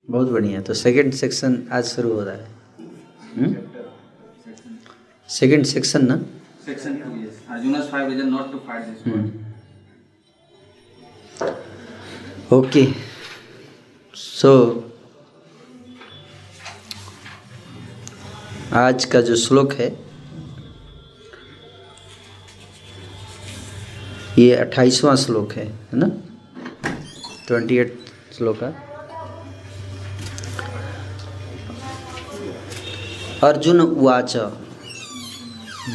बहुत बढ़िया। तो सेकंड सेक्शन आज शुरू हो रहा है। सेकंड सेक्शन ना, Section 2, yes. Arjuna's 5 reasons not to fight this war. Okay. So आज का जो श्लोक है ये 28वां श्लोक है ना, 28 श्लोक है। अर्जुन उवाच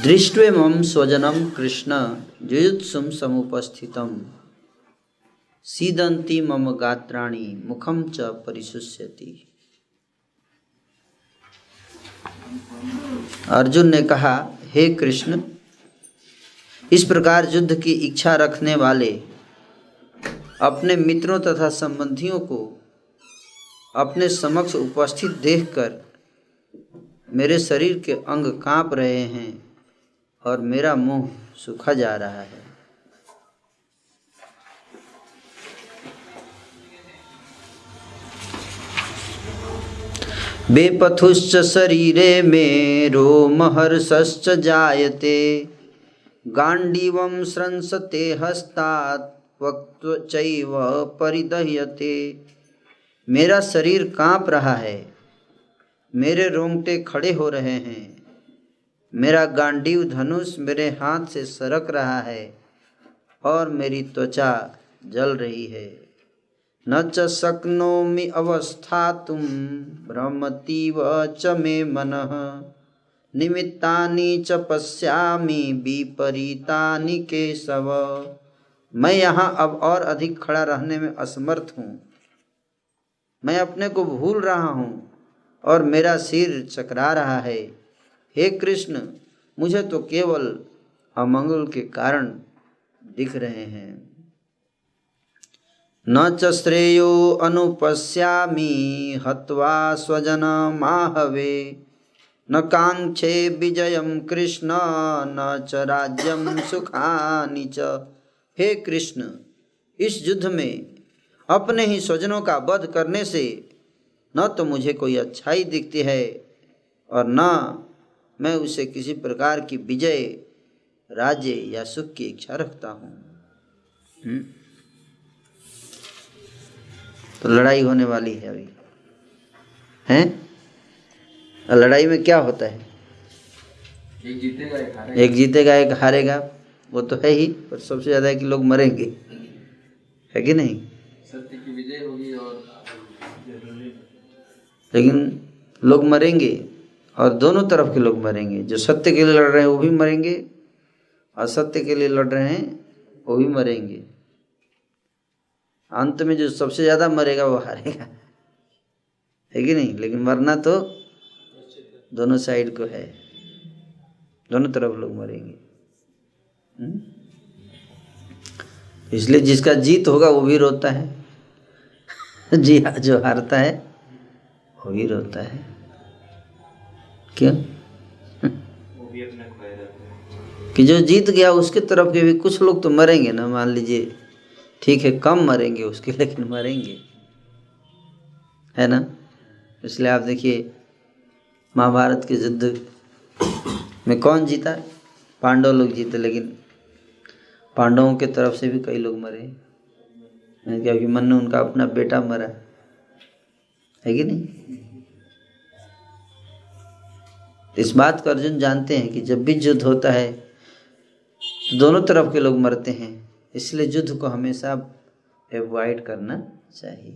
दृष्ट्वेमं स्वजनं कृष्ण जुयुत्सुं समुपस्थितं सीदन्ति मम गात्राणि मुखं च परिशुष्यति। अर्जुन ने कहा, हे कृष्ण, इस प्रकार युद्ध की इच्छा रखने वाले अपने मित्रों तथा संबंधियों को अपने समक्ष उपस्थित देखकर मेरे शरीर के अंग कांप रहे हैं और मेरा मुंह सूखा जा रहा है। बेपथुश्च शरीरे मे रोमहर्षश्च जायते गांडीवं स्रंसते हस्तात् वक्त्रचैव परिदह्यते। मेरा शरीर कांप रहा है, मेरे रोंगटे खड़े हो रहे हैं, मेरा गांडीव धनुष मेरे हाथ से सरक रहा है और मेरी त्वचा जल रही है। न च शक्नोमि अवस्थातुं भ्रमतीव च मे मनः निमित्तानि च पश्यामि विपरीतानि केशव। मैं यहाँ अब और अधिक खड़ा रहने में असमर्थ हूँ, मैं अपने को भूल रहा हूँ और मेरा सिर चकरा रहा है। हे कृष्ण, मुझे तो केवल अमंगल के कारण दिख रहे हैं। न च श्रेयो अनुपश्यामि हत्वा स्वजनमाहवे न कांक्षे विजयं कृष्ण न च राज्यं सुखानि च। हे कृष्ण, इस युद्ध में अपने ही स्वजनों का वध करने से न तो मुझे कोई अच्छाई दिखती है और न मैं उसे किसी प्रकार की विजय, राज्य या सुख की इच्छा रखता हूँ। तो लड़ाई होने वाली है अभी, हैं? लड़ाई में क्या होता है? एक जीतेगा एक हारेगा। एक जीतेगा एक हारेगा, वो तो है ही, पर सबसे ज्यादा है कि लोग मरेंगे, है कि नहीं? सत्य की विजय होगी और लेकिन लोग मरेंगे और दोनों तरफ के लोग मरेंगे। जो सत्य के लिए लड़ रहे हैं वो भी मरेंगे, असत्य के लिए लड़ रहे हैं वो भी मरेंगे। अंत में जो सबसे ज्यादा मरेगा वो हारेगा, है कि नहीं? लेकिन मरना तो दोनों साइड को है, दोनों तरफ लोग मरेंगे। इसलिए जिसका जीत होगा वो भी रोता है, जी जो हारता है वो भी रोता है। क्यों? कि जो जीत गया उसके तरफ के भी कुछ लोग तो मरेंगे ना, मान लीजिए, ठीक है कम मरेंगे उसके, लेकिन मरेंगे, है ना? इसलिए आप देखिए महाभारत के युद्ध में कौन जीता? पांडव लोग जीते, लेकिन पांडवों के तरफ से भी कई लोग मरे, क्या अभिमन्यु उनका अपना बेटा मरा, है कि नहीं? इस बात को अर्जुन जानते हैं कि जब भी युद्ध होता है तो दोनों तरफ के लोग मरते हैं, इसलिए युद्ध को हमेशा अवॉइड करना चाहिए।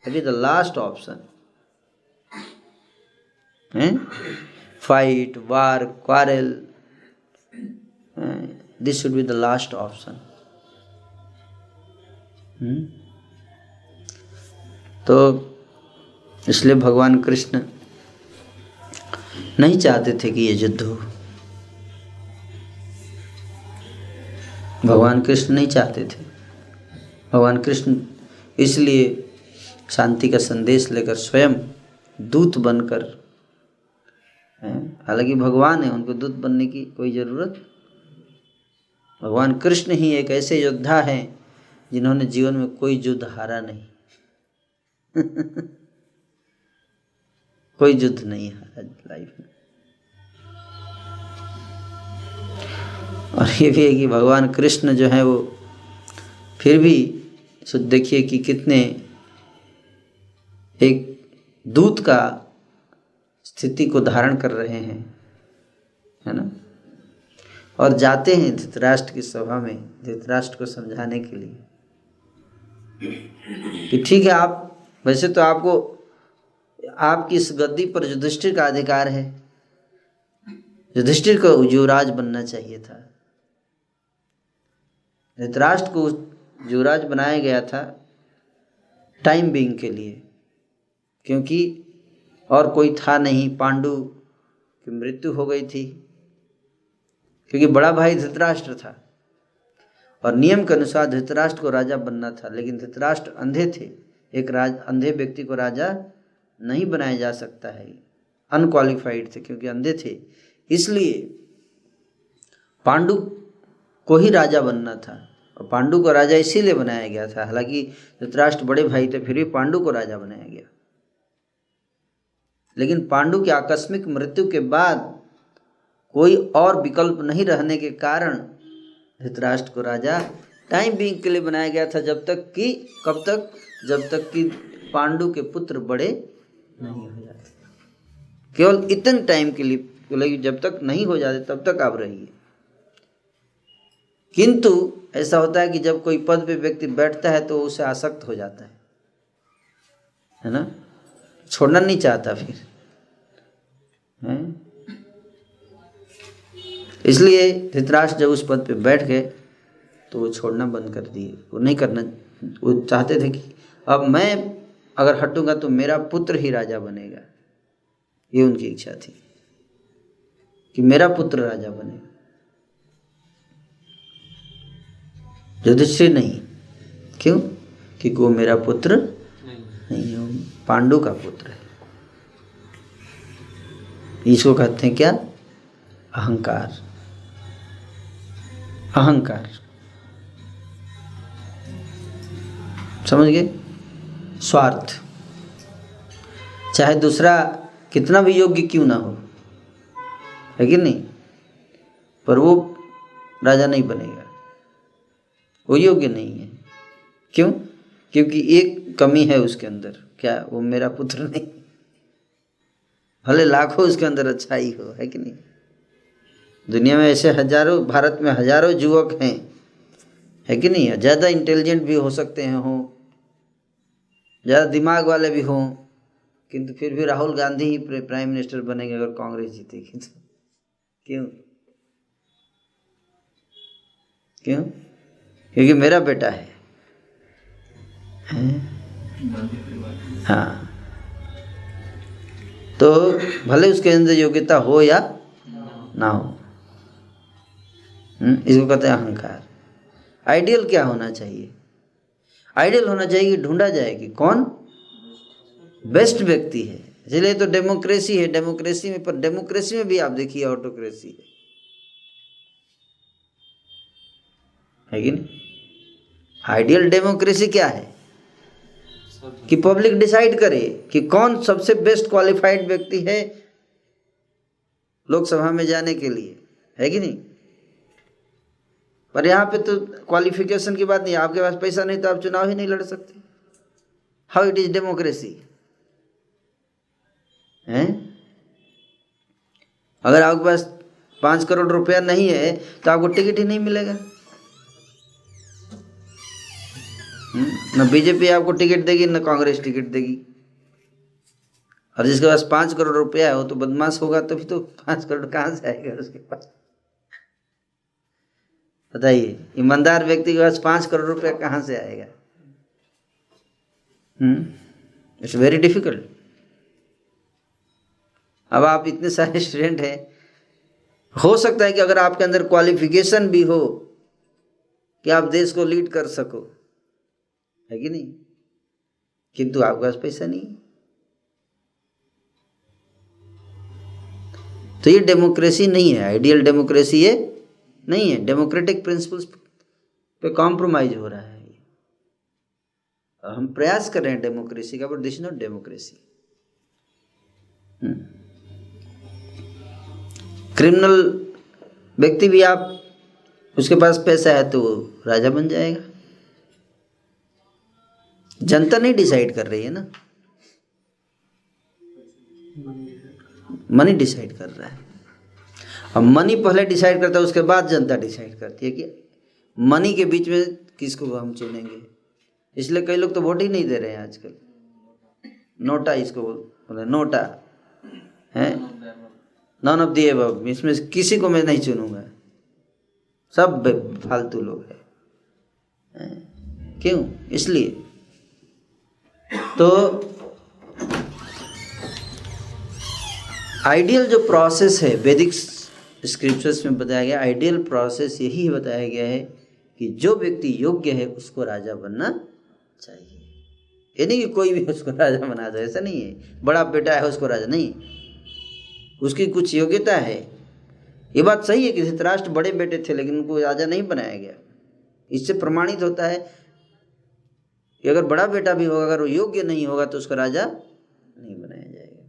अभी द लास्ट ऑप्शन है fight, war, quarrel, this should be the last option. तो इसलिए भगवान कृष्ण नहीं चाहते थे कि ये युद्ध हो। भगवान कृष्ण नहीं चाहते थे। भगवान कृष्ण इसलिए शांति का संदेश लेकर स्वयं दूत बनकर, हालांकि भगवान है, उनको दूत बनने की कोई जरूरत। भगवान कृष्ण ही एक ऐसे योद्धा हैं जिन्होंने जीवन में कोई युद्ध हारा नहीं। कोई युद्ध नहीं हारा लाइफ में। और ये भी है कि भगवान कृष्ण जो है वो फिर भी देखिए कि कितने एक दूत का स्थिति को धारण कर रहे हैं, है ना, और जाते हैं धृतराष्ट्र की सभा में धृतराष्ट्र को समझाने के लिए कि ठीक है, आप वैसे तो आपकी इस गद्दी पर युधिष्ठिर का अधिकार है, युधिष्ठिर को युवराज बनना चाहिए था। धृतराष्ट्र को युवराज बनाया गया था टाइम बीइंग के लिए, क्योंकि और कोई था नहीं, पांडु की मृत्यु हो गई थी, क्योंकि बड़ा भाई धृतराष्ट्र था और नियम के अनुसार धृतराष्ट्र को राजा बनना था, लेकिन धृतराष्ट्र अंधे थे। एक अंधे व्यक्ति को राजा नहीं बनाया जा सकता है, अनक्वालिफाइड थे क्योंकि अंधे थे, इसलिए पांडु को ही राजा बनना था और पांडु को राजा इसीलिए बनाया गया था। हालांकि धृतराष्ट्र बड़े भाई थे, फिर भी पांडु को राजा बनाया गया। लेकिन पांडु की आकस्मिक मृत्यु के बाद कोई और विकल्प नहीं रहने के कारण धृतराष्ट्र को राजा टाइम बीइंग के लिए बनाया गया था, जब तक कि कब तक, जब तक कि पांडु के पुत्र बड़े नहीं हो जाते, केवल इतने टाइम के लिए, जब तक नहीं हो जाते तब तक आप रहिए। किंतु ऐसा होता है कि जब कोई पद पे व्यक्ति बैठता है तो उसे आसक्त हो जाता है ना, छोड़ना नहीं चाहता फिर है। इसलिए धृतराष्ट्र जब उस पद पे बैठ गए तो वो छोड़ना बंद कर दिए, वो नहीं करना, वो चाहते थे कि अब मैं अगर हटूंगा तो मेरा पुत्र ही राजा बनेगा, ये उनकी इच्छा थी कि मेरा पुत्र राजा बने, युधिष्ठिर नहीं। क्यों? कि वो मेरा पुत्र नहीं है, पांडु का पुत्र है। इसको कहते हैं क्या? अहंकार। अहंकार, समझ गए? स्वार्थ, चाहे दूसरा कितना भी योग्य क्यों ना हो, है कि नहीं, पर वो राजा नहीं बनेगा, वो योग्य नहीं है। क्यों? क्योंकि एक कमी है उसके अंदर, क्या? वो मेरा पुत्र नहीं, भले लाखों उसके अंदर अच्छाई हो, है कि नहीं। दुनिया में ऐसे हजारों, भारत में हजारों युवक हैं, है कि नहीं, ज़्यादा इंटेलिजेंट भी हो सकते हैं, हों ज़्यादा दिमाग वाले भी हों, किंतु फिर भी राहुल गांधी ही प्राइम मिनिस्टर बनेंगे अगर कांग्रेस जीतेगी तो। क्यों? क्यों? क्योंकि मेरा बेटा है? हाँ, तो भले उसके अंदर योग्यता हो या ना हो, इसको कहते हैं अहंकार। आइडियल क्या होना चाहिए? आइडियल होना चाहिए कि ढूंढा जाए कि कौन बेस्ट व्यक्ति है। इसलिए तो डेमोक्रेसी है, डेमोक्रेसी में, पर डेमोक्रेसी में भी आप देखिए ऑटोक्रेसी है कि नहीं। आइडियल डेमोक्रेसी क्या है? कि पब्लिक डिसाइड करे कि कौन सबसे बेस्ट क्वालिफाइड व्यक्ति है लोकसभा में जाने के लिए, है कि नहीं। पर यहाँ पे तो क्वालिफिकेशन की बात नहीं, आपके पास पैसा नहीं तो आप चुनाव ही नहीं लड़ सकते। हाउ इट इज डेमोक्रेसी है? अगर आपके पास 5 करोड़ रुपया नहीं है तो आपको टिकट ही नहीं मिलेगा। न बीजेपी आपको टिकट देगी न कांग्रेस टिकट देगी। और जिसके पास 5 करोड़ रुपया है वो तो बदमाश होगा, तभी तो 5 करोड़ कहाँ से आएगा उसके पास? बताइए, ईमानदार व्यक्ति के पास 5 करोड़ रुपया कहाँ से आएगा? It's very difficult. अब आप इतने सारे स्टूडेंट हैं, हो सकता है कि अगर आपके अंदर क्वालिफिकेशन भी हो कि आप देश को लीड कर सको, है कि नहीं, किंतु आपके पास पैसा नहीं। तो ये डेमोक्रेसी नहीं है, आइडियल डेमोक्रेसी ये नहीं है। डेमोक्रेटिक प्रिंसिपल्स पे कॉम्प्रोमाइज हो रहा है। हम प्रयास कर रहे हैं डेमोक्रेसी का, but this is not democracy. Criminal व्यक्ति भी आप उसके पास पैसा है तो वो राजा बन जाएगा। जनता नहीं डिसाइड कर रही है ना, मनी डिसाइड कर रहा है। अब मनी पहले डिसाइड करता है, उसके बाद जनता डिसाइड करती है कि मनी के बीच में किसको हम चुनेंगे। इसलिए कई लोग तो वोट ही नहीं दे रहे हैं आजकल। नोटा इसको बोले, नोटा है, नॉन ऑफ दी अबव, इसमें किसी को मैं नहीं चुनूंगा, सब फालतू लोग हैं। क्यों? इसलिए तो आइडियल जो प्रोसेस है वैदिक स्क्रिप्चर्स में बताया गया, आइडियल प्रोसेस यही बताया गया है कि जो व्यक्ति योग्य है उसको राजा बनना चाहिए। ये नहीं कि कोई भी उसको राजा बना दे, ऐसा नहीं है। बड़ा बेटा है उसको राजा नहीं, उसकी कुछ योग्यता है। ये बात सही है कि धृतराष्ट्र बड़े बेटे थे लेकिन उनको राजा नहीं बनाया गया। इससे प्रमाणित होता है कि अगर बड़ा बेटा भी होगा, अगर वो योग्य नहीं होगा तो उसको राजा नहीं बनाया जाएगा।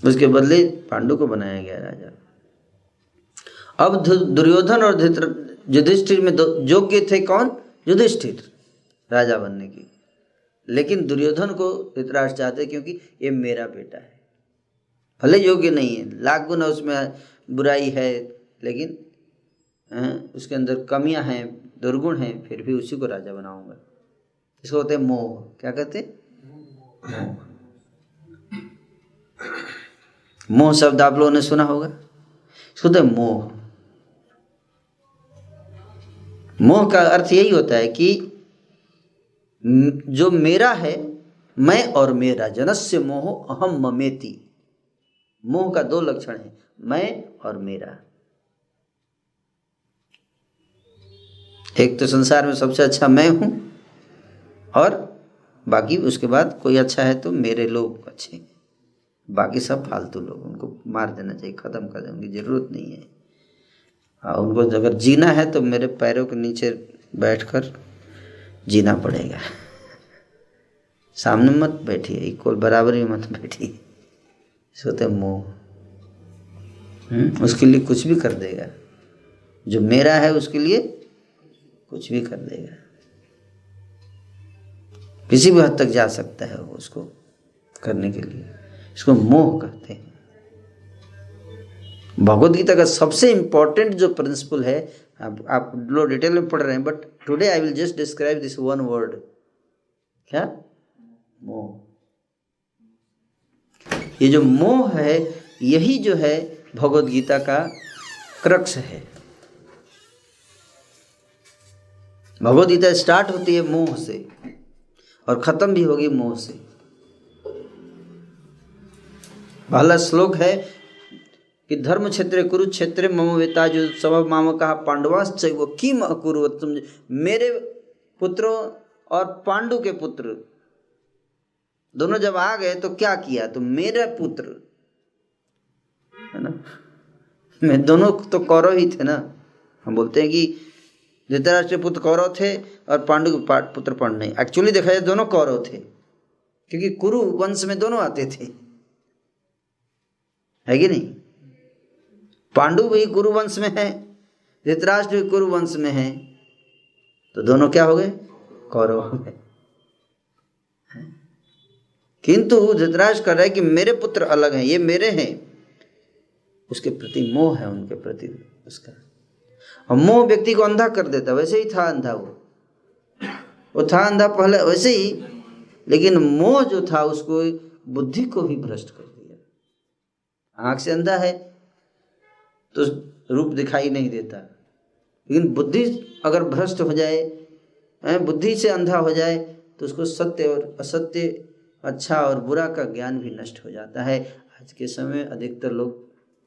उसके बदले पांडु को बनाया गया राजा। अब दुर्योधन और युधिष्ठिर में योग्य थे कौन? युधिष्ठिर राजा बनने की, लेकिन दुर्योधन को धृतराष्ट्र चाहते क्योंकि ये मेरा बेटा है। भले योग्य नहीं है, लाख गुना उसमें बुराई है, लेकिन उसके अंदर कमियां हैं, दुर्गुण हैं, फिर भी उसी को राजा बनाऊंगा। इसको होते हैं मोह। क्या कहते हैं? मोह शब्द आप लोगों ने सुना होगा। इसको होते हैं मोह। मोह का अर्थ यही होता है कि जो मेरा है, मैं और मेरा, जनस्य मोह अहम ममेति। मोह का दो लक्षण है, मैं और मेरा। एक तो संसार में सबसे अच्छा मैं हूं, और बाकी उसके बाद कोई अच्छा है तो मेरे लोग अच्छे, बाकी सब फालतू लोग, उनको मार देना चाहिए, खत्म कर देने की जरूरत नहीं है। उनको अगर जीना है तो मेरे पैरों के नीचे बैठकर जीना पड़ेगा। सामने मत बैठिए, इक्वल बराबरी में मत बैठिए। सोते मोह। उसके लिए कुछ भी कर देगा, जो मेरा है उसके लिए कुछ भी कर देगा, किसी भी हद तक जा सकता है वो उसको करने के लिए। इसको मोह कहते हैं। भगवद गीता का सबसे इंपॉर्टेंट जो प्रिंसिपल है, आप लोग डिटेल में पढ़ रहे हैं, but today I will just describe this one word. क्या? मोह। ये जो मोह है, यही जो है भगवद गीता का क्रक्स है। भगवद गीता स्टार्ट होती है मोह से और खत्म भी होगी मोह से। पहला श्लोक है कि धर्म क्षेत्रे कुरुक्षेत्रे मम वेताजु सम माम कहा पांडवाश्च वो किम अकुर्वत। तुम मेरे पुत्रों और पांडु के पुत्र दोनों जब आ गए तो क्या किया? तो मेरे पुत्र है ना, मैं दोनों तो कौरव ही थे ना। हम बोलते हैं कि धृतराष्ट्र के पुत्र कौरव थे और पांडु के पुत्र पांडु नहीं। एक्चुअली देखा जाए दोनों कौरव थे, क्योंकि कुरु वंश में दोनों आते थे, है कि नहीं? पांडु भी कुरु वंश में है, धृतराष्ट्र भी कुरु वंश में है, तो दोनों क्या हो गए? कौरव हो गए। किंतु धृतराष्ट्र कर रहा है कि मेरे पुत्र अलग हैं, ये मेरे हैं, उसके प्रति मोह है, उनके प्रति उसका। और मोह व्यक्ति को अंधा कर देता। वैसे ही था अंधा, वो था अंधा पहले वैसे ही, लेकिन मोह जो था उसको बुद्धि को भी भ्रष्ट कर दिया। आंख से अंधा है तो रूप दिखाई नहीं देता, लेकिन बुद्धि अगर भ्रष्ट हो जाए, बुद्धि से अंधा हो जाए, तो उसको सत्य और असत्य, अच्छा और बुरा का ज्ञान भी नष्ट हो जाता है। आज के समय अधिकतर लोग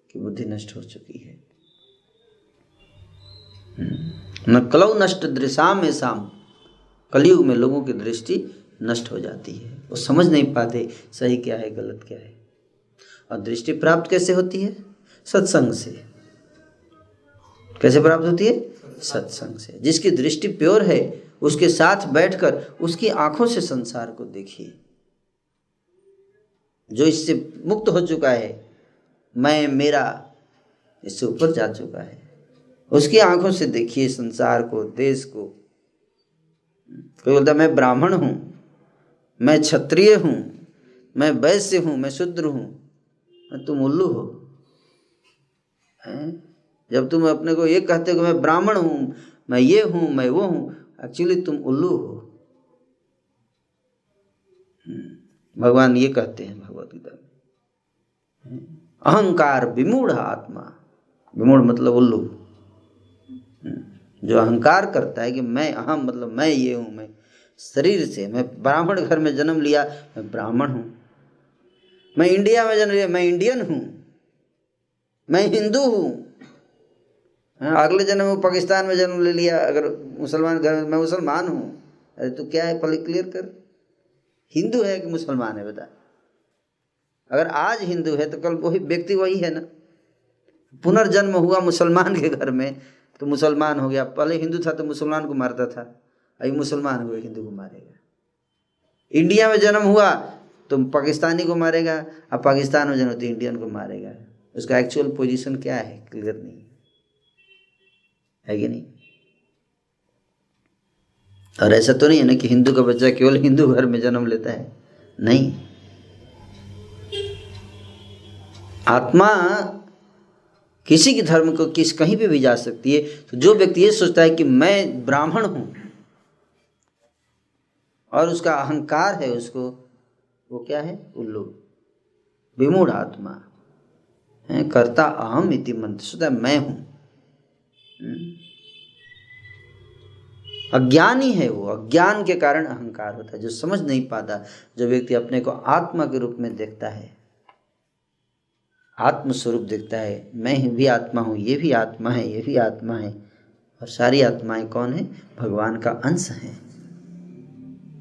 की बुद्धि नष्ट हो चुकी है। न कलौ नष्ट दृशाम में साम। कलयुग में लोगों की दृष्टि नष्ट हो जाती है, वो समझ नहीं पाते सही क्या है गलत क्या है। और दृष्टि प्राप्त कैसे होती है? सत्संग से। कैसे प्राप्त होती है? सत्संग से। जिसकी दृष्टि प्योर है उसके साथ बैठकर उसकी आंखों से संसार को देखिए, जो इससे मुक्त हो चुका है, मैं मेरा, इससे ऊपर जा चुका है, उसकी आंखों से देखिए संसार को, देश को। कोई बोलता मैं ब्राह्मण हूँ, मैं क्षत्रिय हूँ, मैं वैश्य हूँ, मैं शूद्र हूँ। तुम उल्लू हो। जब तुम अपने को ये कहते हो कि मैं ब्राह्मण हूँ, मैं ये हूँ, मैं वो हूँ, एक्चुअली तुम उल्लू हो। भगवान ये कहते हैं भगवत गीता में, अहंकार विमूढ़ आत्मा। विमूढ़ मतलब उल्लू। जो अहंकार करता है कि मैं अहम, मतलब मैं ये हूँ, मैं शरीर से, मैं ब्राह्मण घर में जन्म लिया, मैं ब्राह्मण हूँ। मैं इंडिया में जन्म लिया, मैं इंडियन हूँ। मैं हिंदू हूँ। अगले जन्म में पाकिस्तान में जन्म ले लिया, अगर मुसलमान घर में, मैं मुसलमान हूँ। अरे तो क्या है, पहले क्लियर कर, हिंदू है कि मुसलमान है, बता। अगर आज हिंदू है तो कल वही व्यक्ति वही है ना। पुनर्जन्म हुआ मुसलमान के घर में तो मुसलमान हो गया। पहले हिंदू था तो मुसलमान को मारता था, अभी मुसलमान हुए हिंदू को मारेगा। इंडिया में जन्म हुआ तो पाकिस्तानी को मारेगा, अब पाकिस्तान में जन्म तो इंडियन को मारेगा। उसका एक्चुअल पोजीशन क्या है, क्लियर नहीं है कि नहीं। और ऐसा तो नहीं है ना कि हिंदू का बच्चा केवल हिंदू घर में जन्म लेता है, नहीं। आत्मा किसी के धर्म को कहीं पे भी जा सकती है। तो जो व्यक्ति ये सोचता है कि मैं ब्राह्मण हूं और उसका अहंकार है, उसको, वो क्या है, उल्लू, विमूढ़ आत्मा है। कर्ता अहम इति मंत्र, सोचता है मैं हूं। अज्ञानी है वो, अज्ञान के कारण अहंकार होता है। जो समझ नहीं पाता, जो व्यक्ति अपने को आत्मा के रूप में देखता है, आत्म स्वरूप देखता है, मैं भी आत्मा हूँ, ये भी आत्मा है, ये भी आत्मा है, और सारी आत्माएं कौन है, भगवान का अंश है।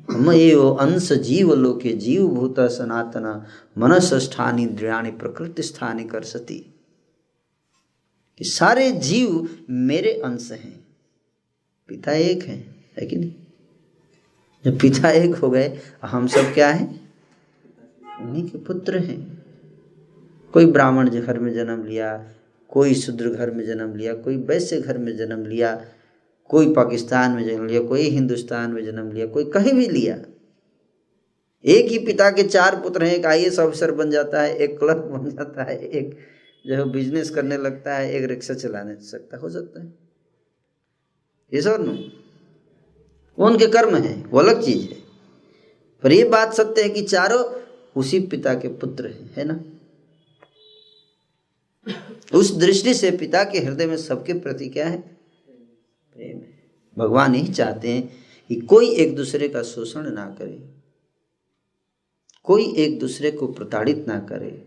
मयो अंश जीव लोके जीव भूत सनातन मनसष्ठानि इंद्रियाणि प्रकृति स्थानि कर्षति। कि सारे जीव मेरे अंश हैं। पिता एक है कि नहीं। जब पिता एक हो गए, हम सब क्या हैं, उन्हीं के पुत्र हैं। कोई ब्राह्मण घर में जन्म लिया, कोई शूद्र घर में जन्म लिया, कोई वैश्य घर में जन्म लिया, कोई पाकिस्तान में जन्म लिया, कोई हिंदुस्तान में जन्म लिया, कोई कहीं भी लिया। एक ही पिता के चार पुत्र हैं। एक IAS ऑफिसर बन जाता है, एक क्लर्क बन जाता है, एक जो है बिजनेस करने लगता है, एक रिक्शा चलाने सकता हो सकता है। ये सब नो, वो उनके कर्म है, वो अलग चीज है। पर ये बात सत्य है कि चारों उसी पिता के पुत्र हैं, है ना। उस दृष्टि से पिता के हृदय में सबके प्रति क्या है, प्रेम है। भगवान यही चाहते हैं कि कोई एक दूसरे का शोषण ना करे, कोई एक दूसरे को प्रताड़ित ना करे,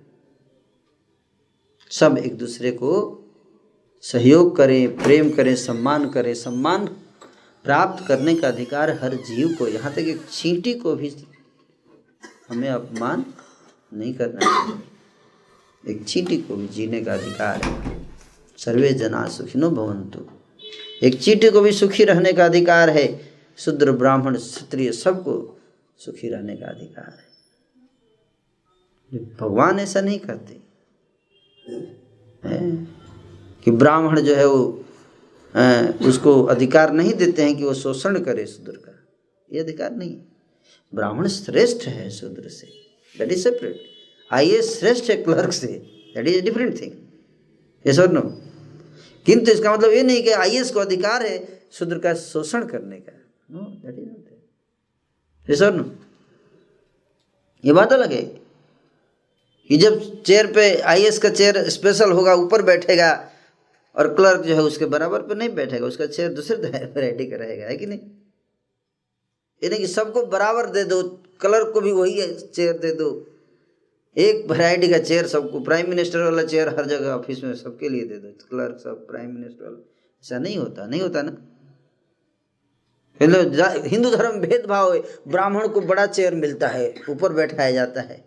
सब एक दूसरे को सहयोग करें, प्रेम करें, सम्मान करें। सम्मान प्राप्त करने का अधिकार हर जीव को, यहाँ तक एक चींटी को भी हमें अपमान नहीं करना चाहिए। एक चींटी को भी जीने का अधिकार है। सर्वे जना सुखिनो भवन्तु। एक चींटी को भी सुखी रहने का अधिकार है। शूद्र ब्राह्मण क्षत्रिय सबको सुखी रहने का अधिकार है। भगवान ऐसा नहीं करते कि ब्राह्मण जो है वो उसको अधिकार नहीं देते हैं कि वो शोषण करे शूद्र का। ये अधिकार नहीं। ब्राह्मण श्रेष्ठ है शूद्र से, दैट इज सेपरेट। IAS श्रेष्ठ है क्लर्क से, that is a different thing. Yes और नो। किंतु इसका मतलब ये नहीं कि IAS को अधिकार है शूद्र का शोषण करने का। No, that is not. Yes और नो। ये बात अलग है कि जब चेयर पे IAS का चेयर स्पेशल होगा, ऊपर बैठेगा, और क्लर्क जो है उसके बराबर पे नहीं बैठेगा, उसका चेयर दूसरे वैरायटी का रहेगा, है कि नहीं। ये नहीं कि सबको बराबर दे दो, क्लर्क को भी वही चेयर दे दो। एक वैरायटी का चेयर सबको, प्राइम मिनिस्टर वाला चेयर हर जगह ऑफिस में सबके लिए दे दो, क्लर्क सब, प्राइम मिनिस्टर वाला। ऐसा नहीं होता, नहीं होता ना। हिंदू धर्म भेदभाव है, ब्राह्मण को बड़ा चेयर मिलता है, ऊपर बैठाया जाता है।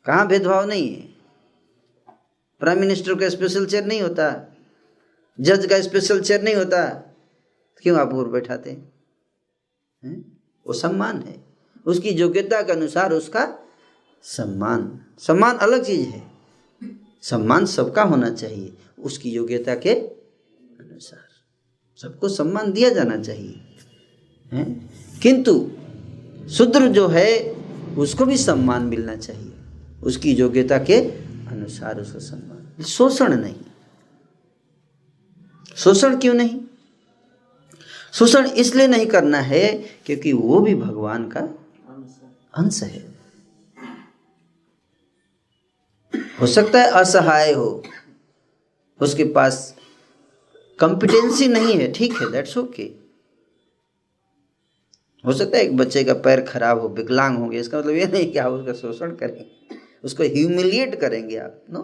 कहाँ भेदभाव नहीं है। प्राइम मिनिस्टर का स्पेशल चेयर नहीं होता, जज का स्पेशल चेयर नहीं होता, क्यों आप ऊपर बैठाते हैं? वो सम्मान है, उसकी योग्यता के अनुसार उसका सम्मान, सम्मान अलग चीज है। सम्मान सबका होना चाहिए उसकी योग्यता के अनुसार, सबको सम्मान दिया जाना चाहिए है? किंतु शूद्र जो है उसको भी सम्मान मिलना चाहिए उसकी योग्यता के अनुसार, उसको सम्मान। शोषण नहीं। शोषण क्यों नहीं? शोषण इसलिए नहीं करना है क्योंकि वो भी भगवान का अंश है। हो सकता है असहाय हो, उसके पास कॉम्पिटेंसी नहीं है, ठीक है, दैट्स ओके। हो सकता है एक बच्चे का पैर खराब हो, विकलांग हो गया, इसका मतलब ये नहीं कि आप उसका शोषण करेंगे, उसको ह्यूमिलिएट करेंगे आप, नो,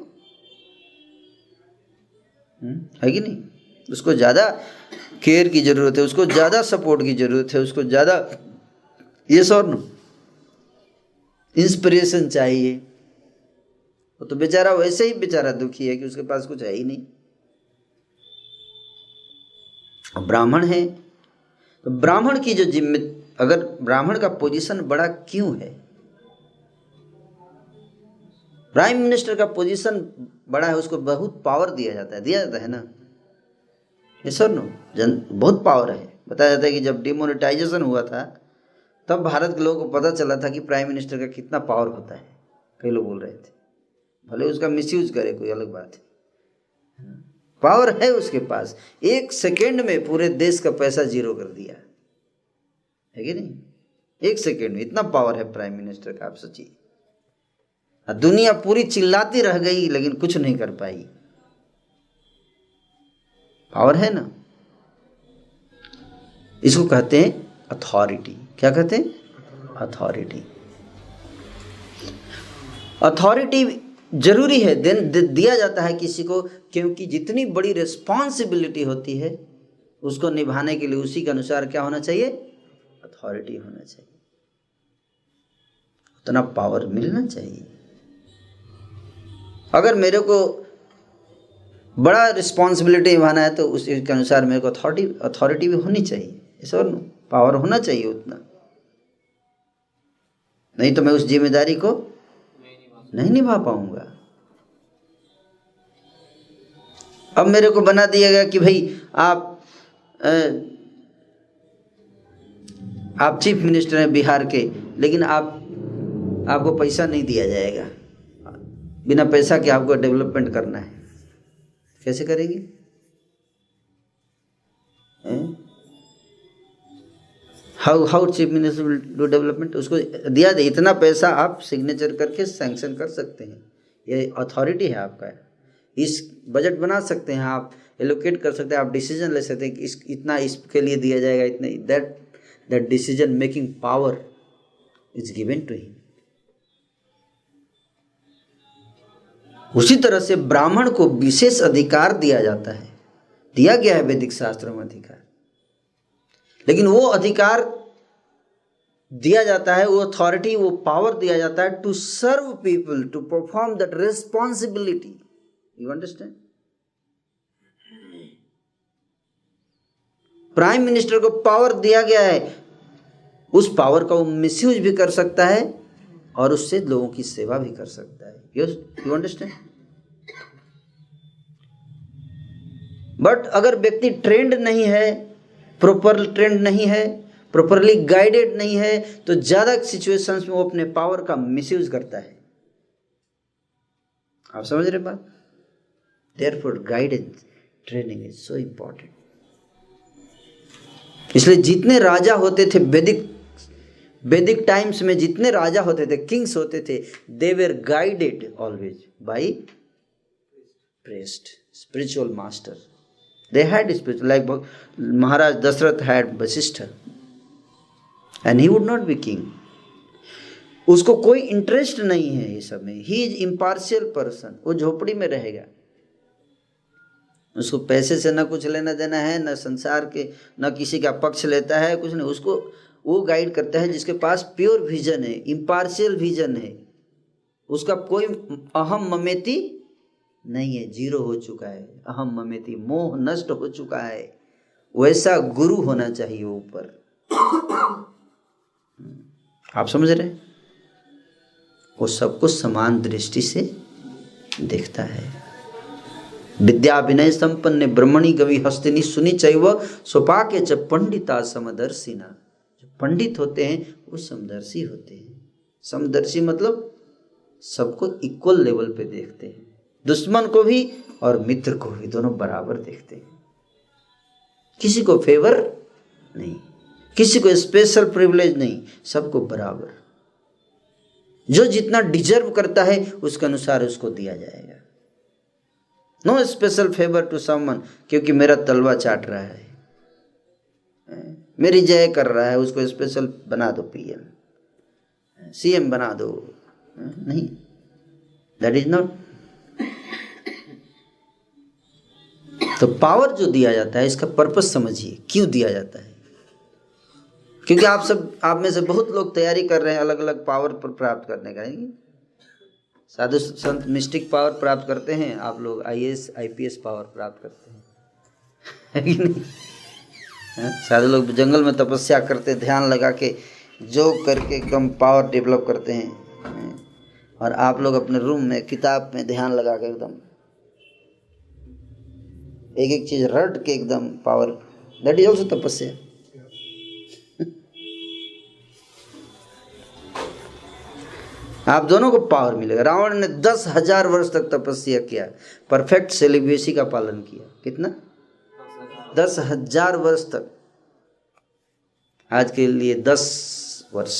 है कि नहीं? उसको ज़्यादा केयर की ज़रूरत है, उसको ज़्यादा सपोर्ट की ज़रूरत है, उसको ज़्यादा यस और नो इंस्पिरेशन चाहिए। वो तो बेचारा वैसे ही बेचारा दुखी है कि उसके पास कुछ है ही नहीं। ब्राह्मण है तो ब्राह्मण की जो जिम्मे, अगर ब्राह्मण का पोजीशन बड़ा क्यों है? प्राइम मिनिस्टर का पोजीशन बड़ा है, उसको बहुत पावर दिया जाता है ना, ये सर नो, बहुत पावर है। बताया जाता है कि जब डिमोनेटाइजेशन हुआ था तब भारत के लोगों को पता चला था कि प्राइम मिनिस्टर का कितना पावर होता है। कई लोग बोल रहे थे, भले उसका मिसयूज करे कोई अलग बात है, पावर है उसके पास। 1 सेकेंड में पूरे देश का पैसा जीरो कर दिया है कि नहीं? 1 सेकेंड में इतना पावर है प्राइम मिनिस्टर का, आप सोचिए। दुनिया पूरी चिल्लाती रह गई लेकिन कुछ नहीं कर पाई। पावर है ना, इसको कहते हैं अथॉरिटी। क्या कहते हैं? अथॉरिटी। अथॉरिटी जरूरी है, दिया जाता है किसी को, क्योंकि जितनी बड़ी रिस्पॉन्सिबिलिटी होती है उसको निभाने के लिए उसी के अनुसार क्या होना चाहिए? अथॉरिटी होना चाहिए, उतना पावर मिलना चाहिए। अगर मेरे को बड़ा रिस्पॉन्सिबिलिटी निभाना है तो उसी के अनुसार मेरे को अथॉरिटी भी होनी चाहिए, ऐसा पावर होना चाहिए उतना, नहीं तो मैं उस जिम्मेदारी को नहीं निभा पाऊंगा। अब मेरे को बना दिया गया कि भाई आप चीफ मिनिस्टर हैं बिहार के, लेकिन आपको पैसा नहीं दिया जाएगा, बिना पैसा के आपको डेवलपमेंट करना है। कैसे करेंगे? How chief minister will do development? उसको दिया दे इतना पैसा, आप सिग्नेचर करके सैंक्शन कर सकते हैं, ये अथॉरिटी है आपका। इस बजट बना सकते हैं आप, एलोकेट कर सकते हैं, आप डिसीजन ले सकते हैं कि इतना इसके लिए दिया जाएगा, इतने, that decision making power is given to him. उसी तरह से ब्राह्मण को विशेष अधिकार दिया जाता है, दिया गया है वैदिक शास्त्रों में अधिकार, लेकिन वो अधिकार दिया जाता है, वो अथॉरिटी, वो पावर दिया जाता है to serve people, to perform that responsibility. You understand? Prime minister को पावर दिया गया है, उस पावर का वो मिसयूज भी कर सकता है और उससे लोगों की सेवा भी कर सकता है। You understand? बट अगर व्यक्ति ट्रेंड नहीं है, प्रॉपर ट्रेंड नहीं है, प्रॉपरली गाइडेड नहीं है, तो ज्यादा सिचुएशंस में वो अपने पावर का मिसयूज करता है। आप समझ रहे बात? Therefore guidance training is so important. इसलिए जितने राजा होते थे वैदिक टाइम्स में, जितने राजा होते थे, किंग्स होते थे, they were guided always by priest, spiritual master. They had spiritual, like Maharaj Dasrath had Vasishtha, and he would not be king. उसको कोई इंटरेस्ट नहीं है ये सब में, ही इज इम्पार्शियल पर्सन। वो झोपड़ी में रहेगा, उसको पैसे से ना कुछ लेना देना है, ना संसार के, ना किसी का पक्ष लेता है, कुछ नहीं। उसको वो गाइड करता है जिसके पास प्योर विजन है, इम्पार्शियल विजन है, उसका कोई अहम ममेती नहीं है, जीरो हो चुका है, अहम ममेती, मोह नष्ट हो चुका है। वैसा गुरु होना चाहिए ऊपर। आप समझ रहे? वो सबको समान दृष्टि से देखता है। विद्या विनय संपन्न ब्रह्मणि गवि हस्तिनी सुनी चैव स्वपाके च पंडिता समदर्शिना। जो पंडित होते हैं वो समदर्शी होते हैं। समदर्शी मतलब सबको इक्वल लेवल पे देखते हैं, दुश्मन को भी और मित्र को भी, दोनों बराबर देखते हैं। किसी को फेवर नहीं, किसी को स्पेशल प्रिविलेज नहीं, सबको बराबर। जो जितना डिजर्व करता है उसके अनुसार उसको दिया जाएगा। No special favour to someone, क्योंकि मेरा तलवा चाट रहा है, मेरी जय कर रहा है, उसको स्पेशल बना दो, पीएम सीएम बना दो, नहीं, दैट इज नॉट। तो पावर जो दिया जाता है इसका पर्पस समझिए, क्यों दिया जाता है। क्योंकि आप में से बहुत लोग तैयारी कर रहे हैं अलग अलग पावर पर प्राप्त करने का। साधु संत मिस्टिक पावर प्राप्त करते हैं, आप लोग आईएएस आईपीएस पावर प्राप्त करते हैं, है कि नहीं? साधु लोग जंगल में तपस्या करते, ध्यान लगा के जो करके एकदम पावर डेवलप करते हैं, और आप लोग अपने रूम में किताब में ध्यान लगा के एकदम एक एक चीज रट के एकदम पावर, दैट इज ऑल्सो तपस्या। आप दोनों को पावर मिलेगा। रावण ने 10,000 वर्ष तक तपस्या किया, परफेक्ट सेलिब्रेसी का पालन किया। कितना? 10,000 वर्ष तक। आज के लिए 10 वर्ष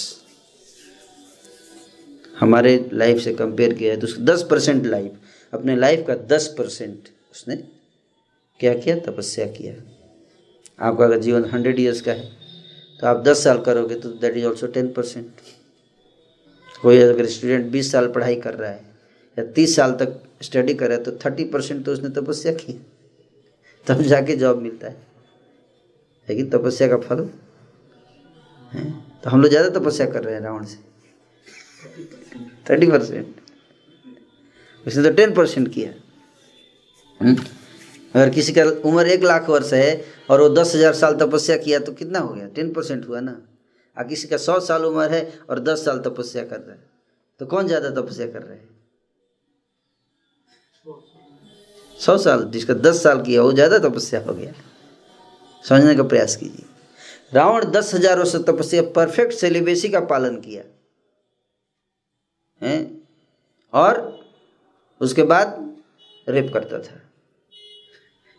हमारे लाइफ से कंपेयर किया है तो उसका 10% लाइफ, अपने लाइफ का 10% उसने क्या किया? तपस्या किया। आपका अगर जीवन 100 ईयर्स का है तो आप 10 साल करोगे तो दैट इज ऑल्सो 10%। कोई अगर स्टूडेंट 20 साल पढ़ाई कर रहा है या 30 साल तक स्टडी कर रहा है तो 30% तो उसने तपस्या की, तब जाके जॉब मिलता है। लेकिन तपस्या का फल है। तो हम लोग ज़्यादा तपस्या कर रहे हैं रावण से, 30%। उसने तो 10% किया। अगर किसी का उम्र 1 लाख वर्ष है और वो 10,000 साल तपस्या किया तो कितना हो गया? 10% हुआ ना। और किसी का 100 साल उम्र है और 10 साल तपस्या कर रहा है, तो कौन ज़्यादा तपस्या कर रहा है? 100 साल। जिसका 10 साल किया वो ज़्यादा तपस्या हो गया। समझने का प्रयास कीजिए। रावण 10,000 वर्ष तपस्या, परफेक्ट सेलिब्रेसी का पालन किया है, और उसके बाद रेप करता था।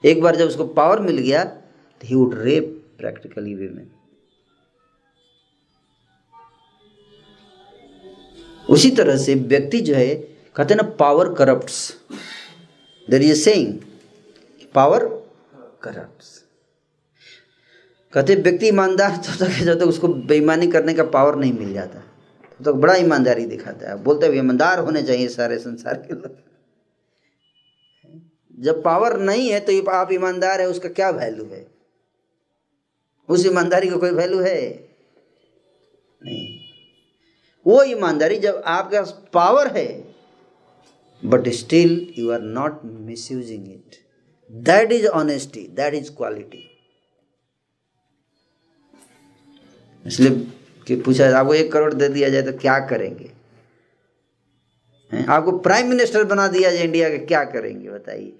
एक बार जब उसको पावर मिल गया तो ही वुड रेप प्रैक्टिकली वीमेन। उसी तरह से व्यक्ति जो है, कहते हैं ना power corrupts, there is a saying, power corrupts. कहते व्यक्ति ईमानदार तो तक जब तक उसको बेईमानी करने का पावर नहीं मिल जाता तो बड़ा ईमानदारी दिखाता है। बोलते हैं ईमानदार होने चाहिए सारे संसार के लोग। जब पावर नहीं है तो आप ईमानदार है, उसका क्या वैल्यू है? उस ईमानदारी का कोई वैल्यू है नहीं। वो ईमानदारी जब आपके पास पावर है but still you are not misusing it, that is honesty, that is quality. इसलिए कि पूछा आपको 1 करोड़ दे दिया जाए तो क्या करेंगे? आपको प्राइम मिनिस्टर बना दिया जाए इंडिया के, क्या करेंगे बताइए?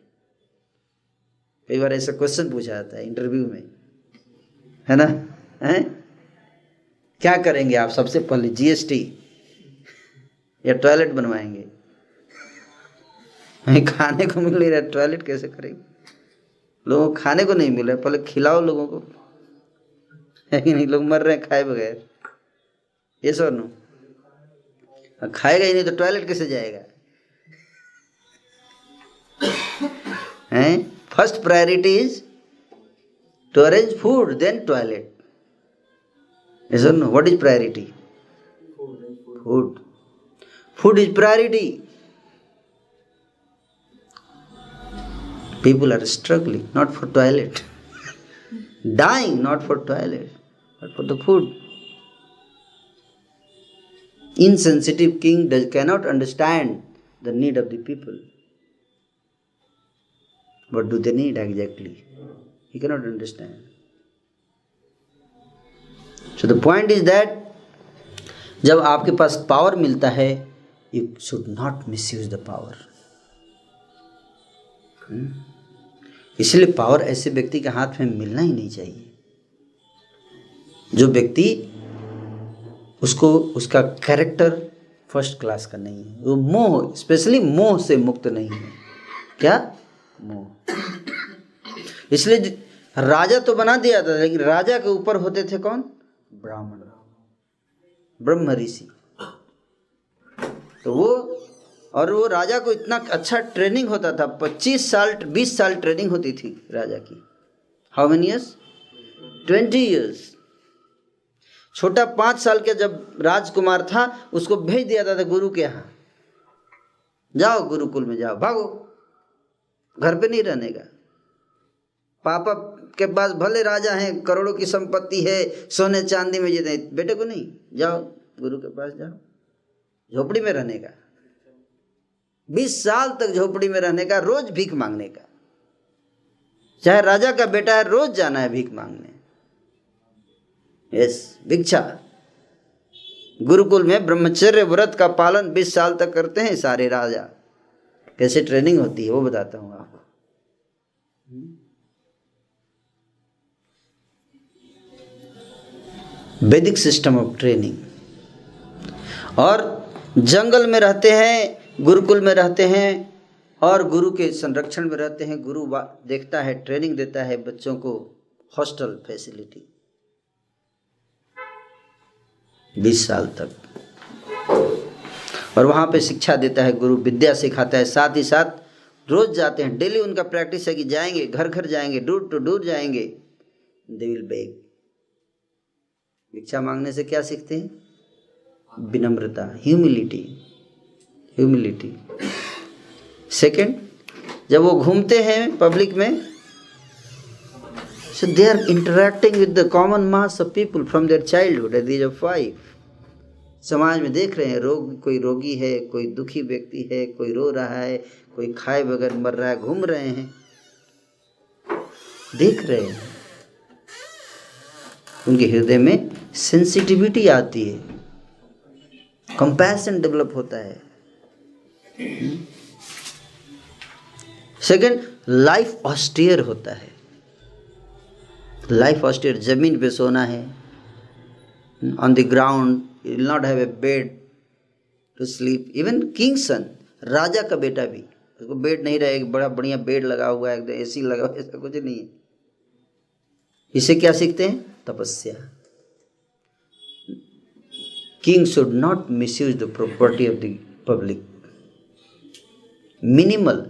कई बार ऐसा क्वेश्चन पूछा जाता है इंटरव्यू में, है ना? क्या करेंगे आप सबसे पहले? जीएसटी या टॉयलेट बनवाएंगे? खाने को मिल नहीं रहा, टॉयलेट कैसे करेंगे? लोगों को खाने को नहीं मिल रहा, पहले खिलाओ लोगों को, है कि नहीं? लोग मर रहे हैं खाए बगैर। ये सर नो, खाएगा ही नहीं तो टॉयलेट कैसे जाएगा? हैं? First priority is to arrange food, then toilet. Yes or no? What is priority? Food. Food is priority. People are struggling, not for toilet. Dying, not for toilet, but for the food. Insensitive king cannot understand the need of the people. What do they need exactly? He cannot understand. So the point is that जब आपके पास power मिलता है you should not misuse the power. इसलिए power ऐसे व्यक्ति के हाथ में मिलना ही नहीं चाहिए जो व्यक्ति उसको उसका कैरेक्टर फर्स्ट क्लास का नहीं है, वो मोह, स्पेशली मोह से मुक्त नहीं है। क्या? मोह। इसलिए राजा तो बना दिया था, लेकिन राजा के ऊपर होते थे कौन? ब्राह्मण, ब्रह्म ऋषि। तो वो राजा को इतना अच्छा ट्रेनिंग होता था, 25 साल 20 साल ट्रेनिंग होती थी राजा की। How many years? 20 ईयर्स। छोटा 5 साल का जब राजकुमार था, उसको भेज दिया था गुरु के यहाँ, जाओ गुरुकुल में जाओ, भागो, घर पे नहीं रहने का। पापा के पास भले राजा हैं, करोड़ों की संपत्ति है, सोने चांदी में जीते, बेटे को नहीं, जाओ गुरु के पास जाओ, झोपड़ी में रहने का। 20 साल तक झोपड़ी में रहने का, रोज भीख मांगने का। चाहे राजा का बेटा है, रोज जाना है भीख मांगने। यस, भिक्षा। गुरुकुल में ब्रह्मचर्य व्रत का पालन 20 साल तक करते हैं सारे राजा। कैसे ट्रेनिंग होती है वो बताता हूं आपको। वैदिक सिस्टम ऑफ ट्रेनिंग। और जंगल में रहते हैं, गुरुकुल में रहते हैं और गुरु के संरक्षण में रहते हैं। गुरु देखता है, ट्रेनिंग देता है बच्चों को, हॉस्टल फैसिलिटी 20 साल तक, और वहाँ पे शिक्षा देता है गुरु, विद्या सिखाता है। साथ ही साथ रोज जाते हैं, डेली उनका प्रैक्टिस है कि जाएंगे, घर घर जाएंगे, डूर टू डूर जाएंगे। They will beg. भिक्षा मांगने से क्या सीखते हैं? विनम्रता, ह्यूमिलिटी। सेकंड, जब वो घूमते हैं पब्लिक में, so they are interacting with the common mass of people from their childhood at the age of 5. समाज में देख रहे हैं, कोई रोगी है, कोई दुखी व्यक्ति है, कोई रो रहा है, कोई खाए बगैर मर रहा है, घूम रहे हैं, देख रहे हैं। उनके हृदय में सेंसिटिविटी आती है, कंपैशन डेवलप होता है। सेकंड, लाइफ ऑस्टियर होता है। लाइफ ऑस्टियर, जमीन पे सोना है, on the ground, you will not have a bed to sleep. Even king son, राजा का बेटा भी, उसको बेड नहीं रहे, बड़ा बढ़िया बेड लगा हुआ है, एकदम एसी लगा हुआ है, ऐसा कुछ नहीं है। इसे क्या सीखते हैं? तपस्या। King should not misuse the property of the public. Minimal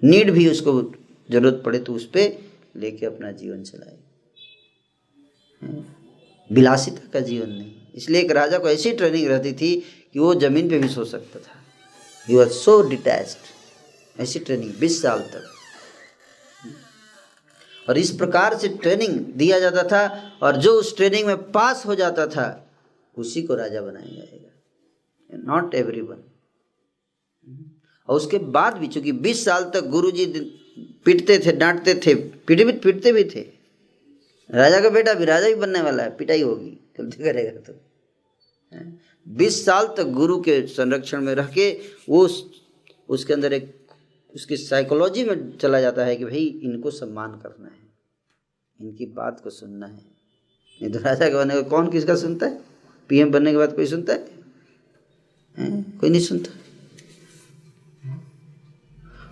need भी उसको जरूरत पड़े तो उस पर लेके अपना जीवन चलाए, विलासिता का जीवन नहीं। इसलिए एक राजा को ऐसी ट्रेनिंग रहती थी कि वो जमीन पे भी सो सकता था। He was so detached. ऐसी ट्रेनिंग 20 साल तक, और इस प्रकार से ट्रेनिंग दिया जाता था, और जो उस ट्रेनिंग में पास हो जाता था उसी को राजा बनाया जाएगा, नॉट एवरीवन। और उसके बाद भी चूंकि 20 साल तक गुरुजी पीटते थे, डांटते थे, पीटते भी थे। राजा का बेटा भी राजा भी बनने वाला है, पिटाई होगी, गलती करेगा तो। 20 साल तक गुरु के संरक्षण में रह के वो उसके अंदर एक उसकी साइकोलॉजी में चला जाता है कि भाई इनको सम्मान करना है, इनकी बात को सुनना है। नहीं तो राजा के बनने का कौन किसका सुनता है? पीएम बनने के बाद कोई सुनता है? कोई नहीं सुनता।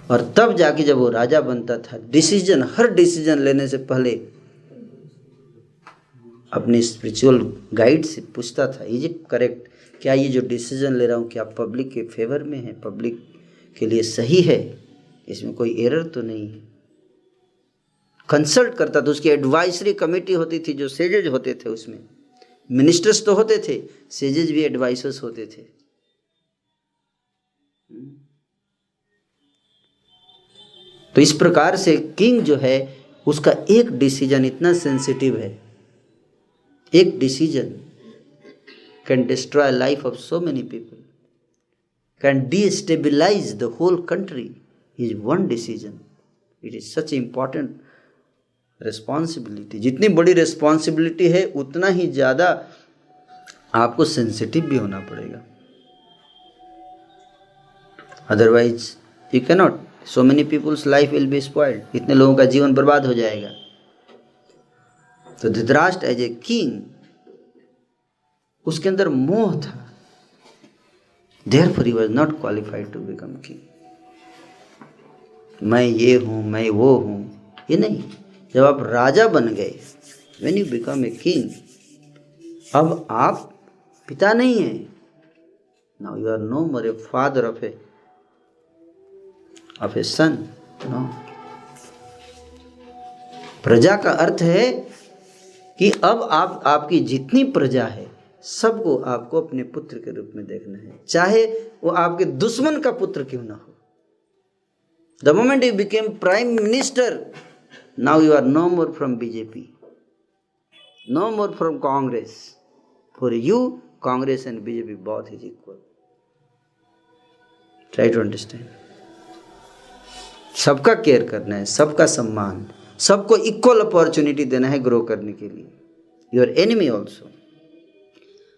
और तब जाके जब वो राजा बनता था, डिसीजन, हर डिसीजन लेने से पहले अपने स्पिरिचुअल गाइड से पूछता था, इज इट करेक्ट? क्या ये जो डिसीजन ले रहा हूँ क्या पब्लिक के फेवर में है, पब्लिक के लिए सही है, इसमें कोई एरर तो नहीं है? कंसल्ट करता था। उसकी एडवाइजरी कमेटी होती थी, जो सेजेज होते थे, उसमें मिनिस्टर्स तो होते थे, सेजेज भी एडवाइजर्स होते थे। तो इस प्रकार से किंग जो है, उसका एक डिसीजन इतना सेंसिटिव है, एक decision can destroy life of so many people, can destabilise the whole country. Is one decision. It is such important responsibility. जितनी बड़ी रिस्पॉन्सिबिलिटी है उतना ही ज़्यादा आपको सेंसिटिव भी होना पड़ेगा। Otherwise you cannot. So many people's life will be spoiled. इतने लोगों का जीवन बर्बाद हो जाएगा. तो धृतराष्ट्र एज ए किंग, उसके अंदर मोह था. Therefore he was not qualified to become king. मैं ये हूँ, मैं वो हूँ, ये नहीं. जब आप राजा बन गए, when you become a king, अब आप पिता नहीं हैं. Now you are no more a father of a son. No. प्रजा का अर्थ है कि अब आपकी जितनी प्रजा है सबको आपको अपने पुत्र के रूप में देखना है, चाहे वो आपके दुश्मन का पुत्र क्यों ना हो. The moment you became prime minister, now you are no more from BJP, no more from Congress. For you Congress and BJP both is equal. Try to understand. सबका केयर करना है, सबका सम्मान, सबको इक्वल अपॉर्चुनिटी देना है ग्रो करने के लिए. Your enemy also.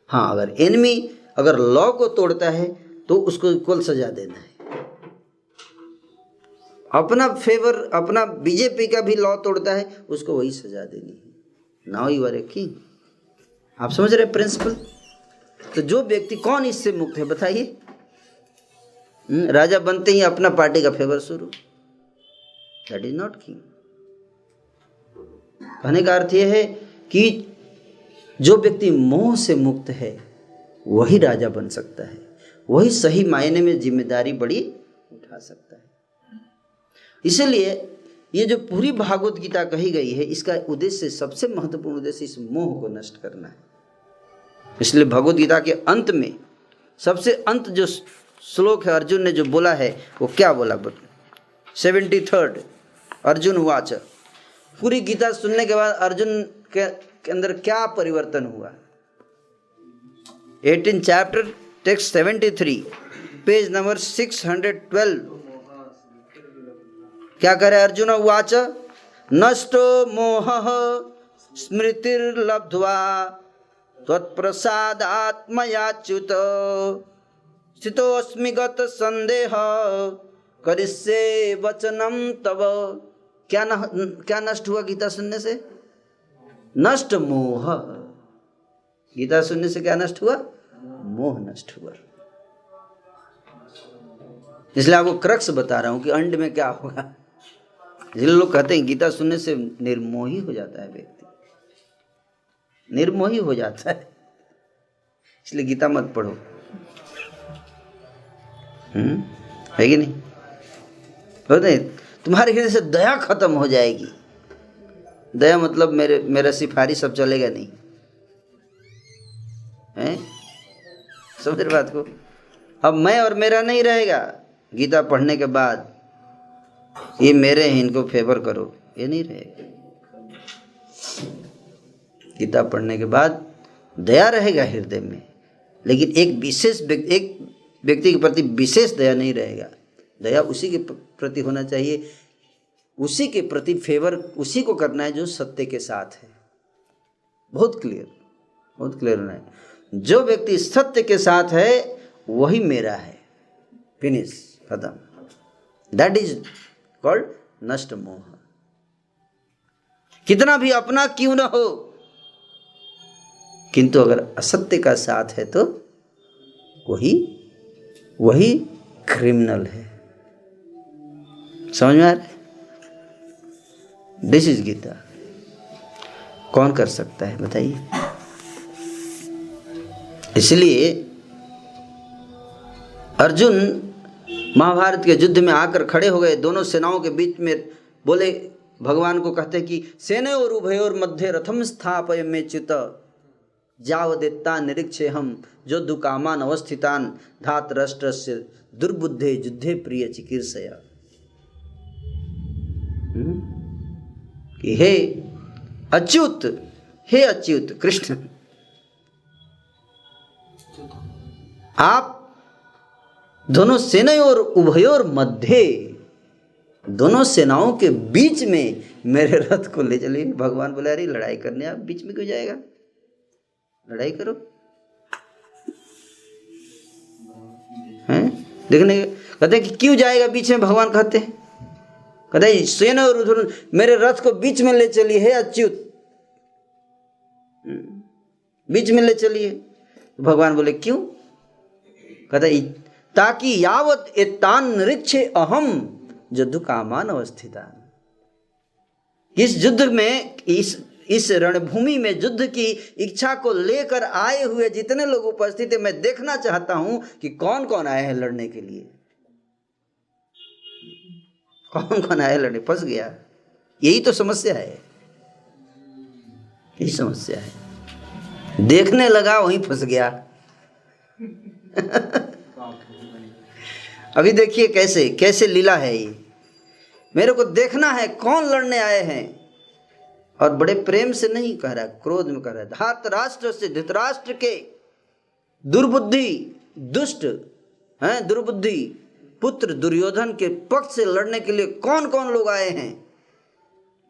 हाँ, अगर एनिमी अगर लॉ को तोड़ता है तो उसको इक्वल सजा देना है. अपना फेवर, अपना बीजेपी का भी लॉ तोड़ता है, उसको वही सजा देनी है. Now you are a king. आप समझ रहे प्रिंसिपल? तो जो व्यक्ति, कौन इससे मुक्त है बताइए? राजा बनते ही अपना पार्टी का फेवर शुरू. That is not king. कहने का अर्थ यह है कि जो व्यक्ति मोह से मुक्त है वही राजा बन सकता है, वही सही मायने में जिम्मेदारी बड़ी उठा सकता है. इसलिए ये जो पूरी भागवत गीता कही गई है, इसका उद्देश्य, सबसे महत्वपूर्ण उद्देश्य इस मोह को नष्ट करना है. इसलिए भगवत गीता के अंत में, सबसे अंत जो श्लोक है अर्जुन ने जो बोला है, वो क्या बोला? 73 अर्जुन वाच. पूरी गीता सुनने के बाद अर्जुन के अंदर क्या परिवर्तन हुआ? 18 चैप्टर, टेक्स्ट 73, पेज नंबर 612. क्या करे अर्जुन? उवाच नष्टो मोहः स्मृतिर्लब्ध्वा त्वत्प्रसादात्मयाच्युत स्थितोऽस्मि गत संदेह करिष्ये वचनम तव. क्या नष्ट हुआ गीता सुनने से? नष्ट मोह. गीता सुनने से क्या नष्ट हुआ? मोह नष्ट हुआ. इसलिए आपको क्रक्स बता रहा हूं कि अंड में क्या होगा. इसलिए लोग कहते हैं गीता सुनने से निर्मोही हो जाता है व्यक्ति, निर्मोही हो जाता है. इसलिए गीता मत पढ़ो. है कि नहीं? बोलते तुम्हारे हृदय से दया खत्म हो जाएगी. दया मतलब मेरा सिफारिश सब चलेगा नहीं है. समझ रहे बात को? अब मैं और मेरा नहीं रहेगा. गीता पढ़ने के बाद ये मेरे हैं, इनको फेवर करो, ये नहीं रहेगा. गीता पढ़ने के बाद दया रहेगा हृदय में, लेकिन एक व्यक्ति के प्रति विशेष दया नहीं रहेगा. दया उसी के प्रति होना चाहिए, उसी के प्रति फेवर उसी को करना है जो सत्य के साथ है. बहुत क्लियर होना है. जो व्यक्ति सत्य के साथ है वही मेरा है. फिनिश, खत्म. दैट इज कॉल्ड नष्ट मोह. कितना भी अपना क्यों ना हो, किंतु अगर असत्य का साथ है तो वही क्रिमिनल है. समझ में आ रहा है? This is Gita. कौन कर सकता है बताइए? इसलिए अर्जुन महाभारत के युद्ध में आकर खड़े हो गए, दोनों सेनाओं के बीच में बोले, भगवान को कहते कि सेनयोर उभयोर मध्ये रथम स्थापयामि च्युत जावदेत्ता निरीक्षे हम जो दुकामान अवस्थितान धातराष्ट्रस्य दुर्बुद्धे युद्धे प्रिय चिकीर्षया. कि हे अच्युत कृष्ण, आप दोनों सेनाओं उभयोर मध्य, दोनों सेनाओं के बीच में मेरे रथ को ले चलिए. भगवान बोले अरे लड़ाई करने आप बीच में क्यों जाएगा? लड़ाई करो. हैं देखने कहते हैं कि क्यों जाएगा बीच में, भगवान कहते हैं, कहते हैं सेन और उधर मेरे रथ को बीच में ले चलिए हे अच्युत, बीच में ले चलिए। भगवान बोले क्यों? कहते ताकि यावत एतान नृक्ष अहम जद्दु कामान अवस्थितान। इस युद्ध में, इस रणभूमि में युद्ध की इच्छा को लेकर आए हुए जितने लोग उपस्थित है, मैं देखना चाहता हूं कि कौन कौन आए हैं लड़ने के लिए, कौन कौन आए लड़ने। फंस गया, यही तो समस्या है, यही समस्या है। देखने लगा वहीं फंस गया। अभी देखिए कैसे कैसे लीला है ये। मेरे को देखना है कौन लड़ने आए हैं, और बड़े प्रेम से नहीं कह रहा, क्रोध में कह रहा है। धातराष्ट्र से धृतराष्ट्र के दुर्बुद्धि दुष्ट हैं, दुर्बुद्धि पुत्र दुर्योधन के पक्ष से लड़ने के लिए कौन कौन लोग आए हैं,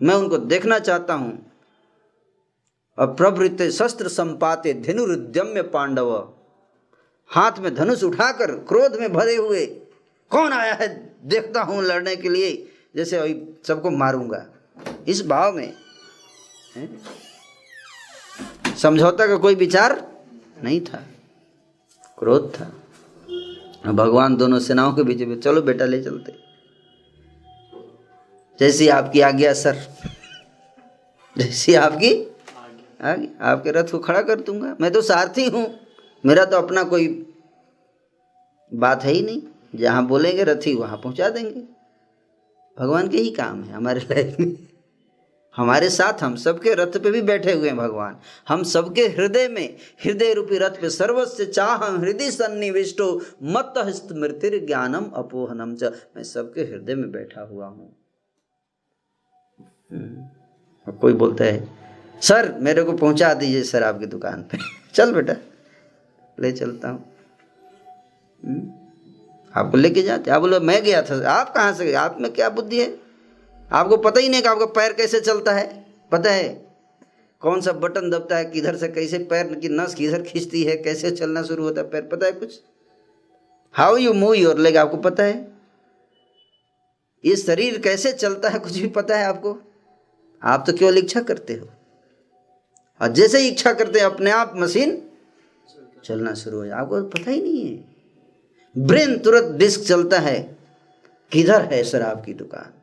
मैं उनको देखना चाहता हूं। और प्रवृत्ते शस्त्र संपाते धनुरुद्यम्य पांडव, हाथ में धनुष उठाकर क्रोध में भरे हुए कौन आया है देखता हूं लड़ने के लिए, जैसे अभी सबको मारूंगा, इस भाव में। समझौता का कोई विचार नहीं था, क्रोध था। भगवान दोनों सेनाओं के बीच में, चलो बेटा ले चलते, जैसी आपकी आज्ञा सर, जैसी आपकी आज्ञा, आपके रथ को खड़ा कर दूंगा। मैं तो सारथी हूं, मेरा तो अपना कोई बात है ही नहीं, जहां बोलेंगे रथी वहां पहुंचा देंगे। भगवान के ही काम है हमारे लाइफ में, हमारे साथ हम सबके रथ पे भी बैठे हुए हैं भगवान। हम सबके हृदय में, हृदय रूपी रथ पे सर्वस्य चाहं हृदय सन्निविष्टो मत स्मृतिर ज्ञानम अपोहनम च, मैं सबके हृदय में बैठा हुआ हूँ। कोई बोलता है सर मेरे को पहुंचा दीजिए सर आपकी दुकान पे, चल बेटा ले चलता हूँ, आपको लेके जाते। आप बोलो मैं गया था, आप कहाँ से गए, आप में क्या बुद्धि है, आपको पता ही नहीं कि आपका पैर कैसे चलता है, पता है कौन सा बटन दबता है, किधर से कैसे पैर की नस किधर खींचती है, कैसे चलना शुरू होता है पैर, पता है कुछ? How you move your leg आपको पता है? ये शरीर कैसे चलता है कुछ भी पता है आपको? आप तो केवल इच्छा करते हो, और जैसे ही इच्छा करते हैं अपने आप मशीन चलना शुरू हो जाए, आपको पता ही नहीं है। ब्रेन तुरंत डिस्क चलता है, किधर है सर आपकी दुकान,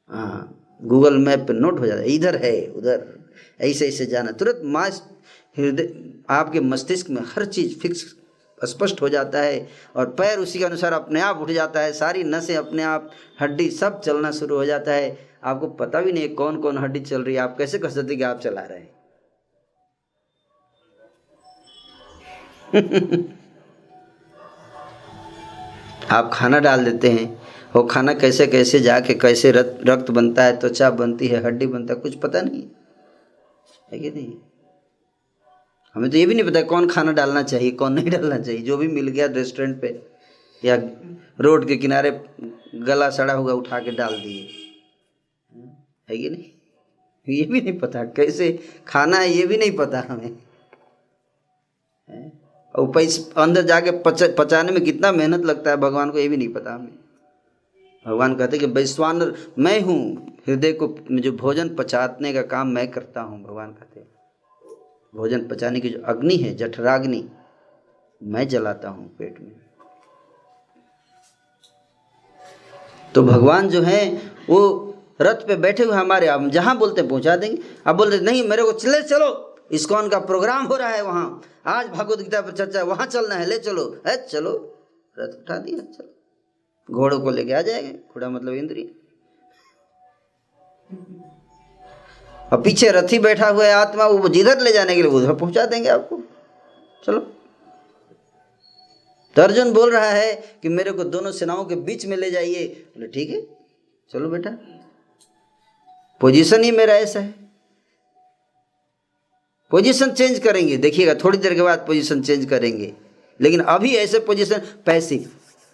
हाँ गूगल मैप पे नोट हो जाता है, इधर है उधर, ऐसे ऐसे जाना, तुरंत मास हृदय आपके मस्तिष्क में हर चीज़ फिक्स स्पष्ट हो जाता है, और पैर उसी के अनुसार अपने आप उठ जाता है, सारी नसें अपने आप, हड्डी सब चलना शुरू हो जाता है। आपको पता भी नहीं कौन कौन हड्डी चल रही है, आप कैसे कह सकते कि आप चला रहे हैं? आप खाना डाल देते हैं, वो खाना कैसे कैसे जाके कैसे रक्त बनता है, त्वचा बनती है, हड्डी बनता है, कुछ पता नहीं है कि नहीं? हमें तो ये भी नहीं पता कौन खाना डालना चाहिए कौन नहीं डालना चाहिए, जो भी मिल गया रेस्टोरेंट पे या रोड के किनारे गला सड़ा हुआ उठा के डाल दिए, है कि नहीं? ये भी नहीं पता कैसे खाना है, ये भी नहीं पता हमें, और पैसे अंदर जाके पचाने में कितना मेहनत लगता है भगवान को ये भी नहीं पता हमें। भगवान कहते कि वैश्वानर मैं हूँ, हृदय को जो भोजन पचाने का काम मैं करता हूँ। भगवान कहते भोजन पचाने की जो अग्नि है जठराग्नि मैं जलाता हूँ पेट में। तो भगवान जो है वो रथ पे बैठे हुए हमारे, आप जहाँ बोलते पहुँचा देंगे। आप बोल रहे नहीं मेरे को चलो इस्कॉन का प्रोग्राम हो रहा है वहाँ, आज भगवद गीता पर चर्चा, वहाँ चलना है, ले चलो, है चलो, रथ उठा दिया, चलो, घोड़ों को लेके आ जाएंगे, घोड़ा मतलब इंद्रिय, और पीछे रथी बैठा हुआ है आत्मा, वो जिधर ले जाने के लिए उधर पहुंचा देंगे आपको, चलो। तो अर्जुन बोल रहा है कि मेरे को दोनों सेनाओं के बीच में ले जाइए। बोले ठीक है चलो बेटा, पोजीशन ही मेरा ऐसा है, पोजीशन चेंज करेंगे, देखिएगा थोड़ी देर के बाद पोजीशन चेंज करेंगे, लेकिन अभी ऐसे पोजीशन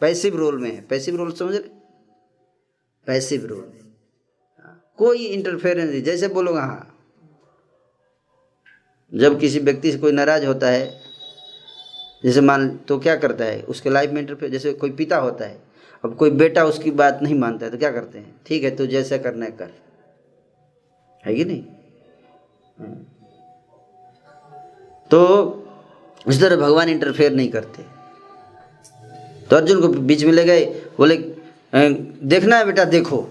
पैसिव रोल में है। पैसिव रोल समझ रहे? पैसिव रोल में कोई इंटरफेरेंस नहीं, जैसे बोलोगे हाँ। जब किसी व्यक्ति से कोई नाराज होता है, जैसे मान तो क्या करता है उसके लाइफ में इंटरफेयर, जैसे कोई पिता होता है, अब कोई बेटा उसकी बात नहीं मानता है तो क्या करते हैं, ठीक है तू जैसा करना है कर, है कि नहीं। तो इस तरह भगवान इंटरफेयर नहीं करते। तो अर्जुन को बीच में ले गए, बोले देखना है बेटा, देखो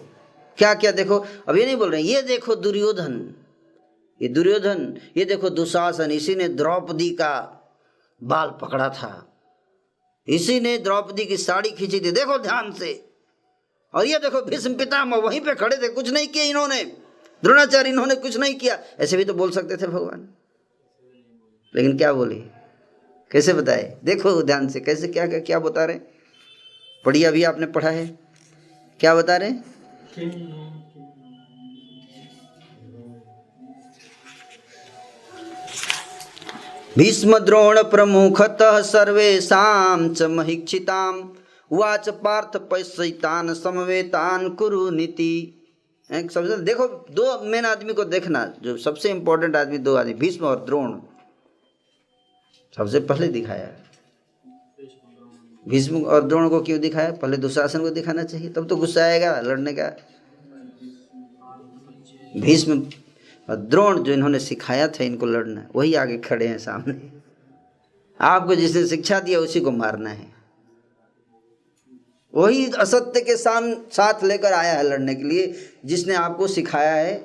क्या क्या देखो। अब ये नहीं बोल रहे ये देखो दुर्योधन, ये दुर्योधन, ये देखो दुशासन, इसी ने द्रौपदी का बाल पकड़ा था, इसी ने द्रौपदी की साड़ी खींची थी, देखो ध्यान से। और ये देखो भीष्म पितामह वहीं पे खड़े थे, कुछ नहीं किया इन्होंने, द्रोणाचार्य इन्होंने कुछ नहीं किया। ऐसे भी तो बोल सकते थे भगवान, लेकिन क्या बोले, कैसे बताए, देखो ध्यान से कैसे क्या क्या क्या बता रहे। पढ़िए, अभी आपने पढ़ा है, क्या बता रहे। भीष्म द्रोण प्रमुखतः सर्वेषां च महिक्षिताम् उवाच पार्थ पश्यैतान् समवेतान् कुरु नीति। सबसे देखो दो मेन आदमी को देखना, जो सबसे इंपॉर्टेंट आदमी, दो आदमी भीष्म और द्रोण सबसे पहले दिखाया। भीष्म और द्रोण को क्यों दिखाया, पहले दुशासन को दिखाना चाहिए, तब तो गुस्सा आएगा लड़ने का। भीष्म और द्रोण जो इन्होंने सिखाया था इनको लड़ना, वही आगे खड़े हैं सामने। आपको जिसने शिक्षा दिया उसी को मारना है, वही असत्य के साथ लेकर आया है लड़ने के लिए, जिसने आपको सिखाया है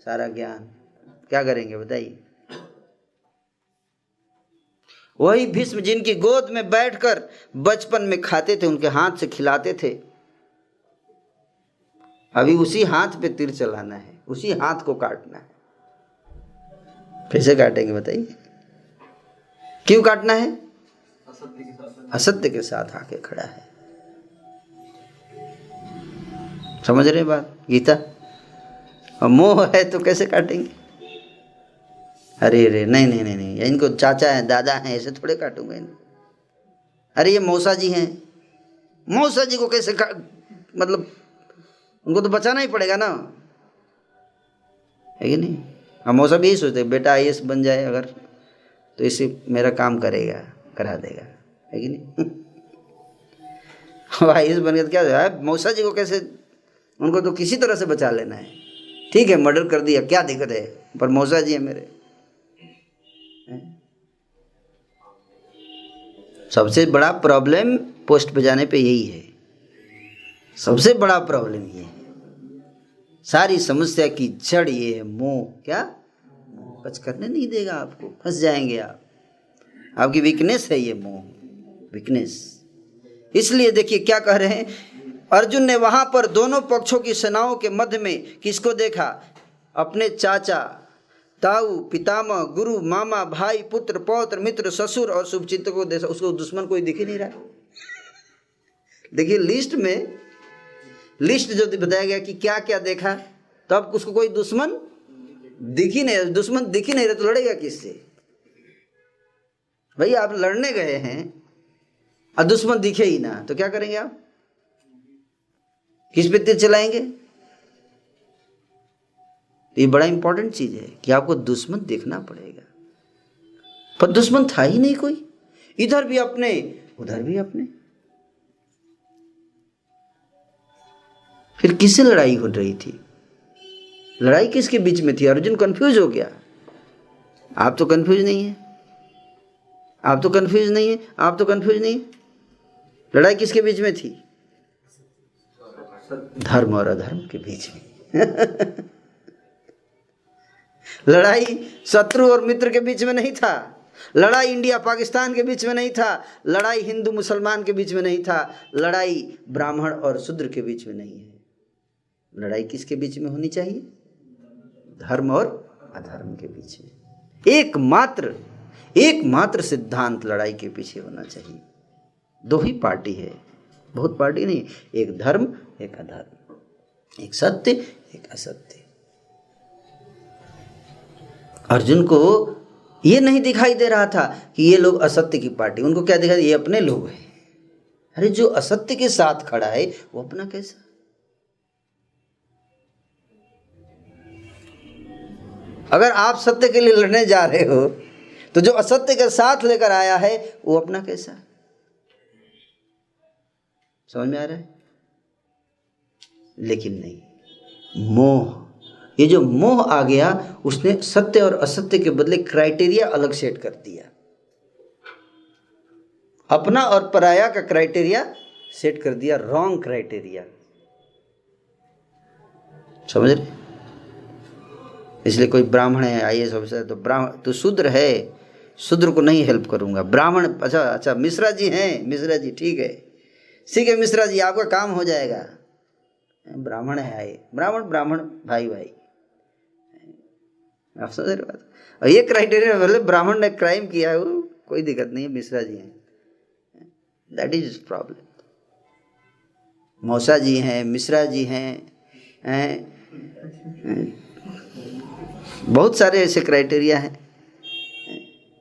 सारा ज्ञान। क्या करेंगे बताइए। वही भीष्म जिनकी गोद में बैठकर बचपन में खाते थे, उनके हाथ से खिलाते थे, अभी उसी हाथ पे तीर चलाना है, उसी हाथ को काटना है। कैसे काटेंगे बताइए, क्यों काटना है, असत्य के साथ आके खड़ा है। समझ रहे बात गीता। और मोह है तो कैसे काटेंगे, अरे अरे नहीं नहीं नहीं नहीं, इनको चाचा है दादा हैं ऐसे थोड़े काटूंगा इनको। अरे ये मौसा जी हैं, मौसा जी को कैसे मतलब उनको तो बचाना ही पड़ेगा ना, है कि नहीं। हम मौसा भी यही सोचते बेटा IAS बन जाए अगर, तो इसे मेरा काम करेगा, करा देगा, है कि नहीं। IAS बन गया तो क्या है, मौसा जी को कैसे, उनको तो किसी तरह से बचा लेना है। ठीक है मर्डर कर दिया क्या दिक्कत है, पर मौसा जी है मेरे। सबसे बड़ा प्रॉब्लम पोस्ट पे जाने पे यही है, सबसे बड़ा प्रॉब्लम ये है। सारी समस्या की जड़ ये है मोह। क्या कुछ करने नहीं देगा आपको, फंस जाएंगे आप, आपकी वीकनेस है ये मोह, वीकनेस। इसलिए देखिए क्या कह रहे हैं अर्जुन ने, वहां पर दोनों पक्षों की सेनाओं के मध्य में किसको देखा, अपने चाचा ताऊ पितामह गुरु मामा भाई पुत्र पौत्र मित्र ससुर और शुभचिंतक को देखा। उसको दुश्मन कोई दिख ही नहीं रहा। देखिए लिस्ट में, लिस्ट जो बताया गया कि क्या क्या देखा, तो अब उसको कोई दुश्मन दिख ही नहीं, दुश्मन दिख ही नहीं रहा तो लड़ेगा किससे भाई। आप लड़ने गए हैं और दुश्मन दिखे ही ना तो क्या करेंगे आप, किस पे तीर चलाएंगे। ये बड़ा इंपॉर्टेंट चीज है कि आपको दुश्मन देखना पड़ेगा, पर दुश्मन था ही नहीं कोई, इधर भी अपने उधर भी अपने। फिर किससे लड़ाई हो रही थी, लड़ाई किसके बीच में थी। अर्जुन कंफ्यूज हो गया। आप तो कंफ्यूज नहीं है, आप तो कंफ्यूज नहीं है, आप तो कंफ्यूज नहीं है। लड़ाई किसके बीच में थी, धर्म और अधर्म के बीच में। लड़ाई शत्रु और मित्र के बीच में नहीं था, लड़ाई इंडिया पाकिस्तान के बीच में नहीं था, लड़ाई हिंदू मुसलमान के बीच में नहीं था, लड़ाई ब्राह्मण और शूद्र के बीच में नहीं है। लड़ाई किसके बीच में होनी चाहिए, धर्म और अधर्म के बीच में। एकमात्र सिद्धांत लड़ाई के पीछे होना चाहिए। दो ही पार्टी है, बहुत पार्टी नहीं, एक धर्म एक अधर्म, एक सत्य एक असत्य। अर्जुन को ये नहीं दिखाई दे रहा था कि ये लोग असत्य की पार्टी, उनको क्या दिखाई, ये अपने लोग हैं। अरे जो असत्य के साथ खड़ा है वो अपना कैसा। अगर आप सत्य के लिए लड़ने जा रहे हो तो जो असत्य के साथ लेकर आया है वो अपना कैसा है? समझ में आ रहा है? लेकिन नहीं, मोह, ये जो मोह आ गया उसने सत्य और असत्य के बदले क्राइटेरिया अलग सेट कर दिया। अपना और पराया का क्राइटेरिया सेट कर दिया, रॉन्ग क्राइटेरिया। समझ रहे? इसलिए कोई ब्राह्मण है आईएएस ऑफिसर, तो ब्राह्मण तो शूद्र है, शूद्र को नहीं हेल्प करूंगा। ब्राह्मण, अच्छा मिश्रा जी हैं, मिश्रा जी ठीक है मिश्रा जी आपका काम हो जाएगा। ब्राह्मण है आए, ब्राह्मण भाई आप समझ रहे बात? और ये क्राइटेरिया, भले ब्राह्मण ने क्राइम किया है वो कोई दिक्कत नहीं है, मिश्रा जी हैं, दैट इज प्रॉब्लम। मौसा जी हैं, मिश्रा जी हैं, बहुत सारे ऐसे क्राइटेरिया हैं।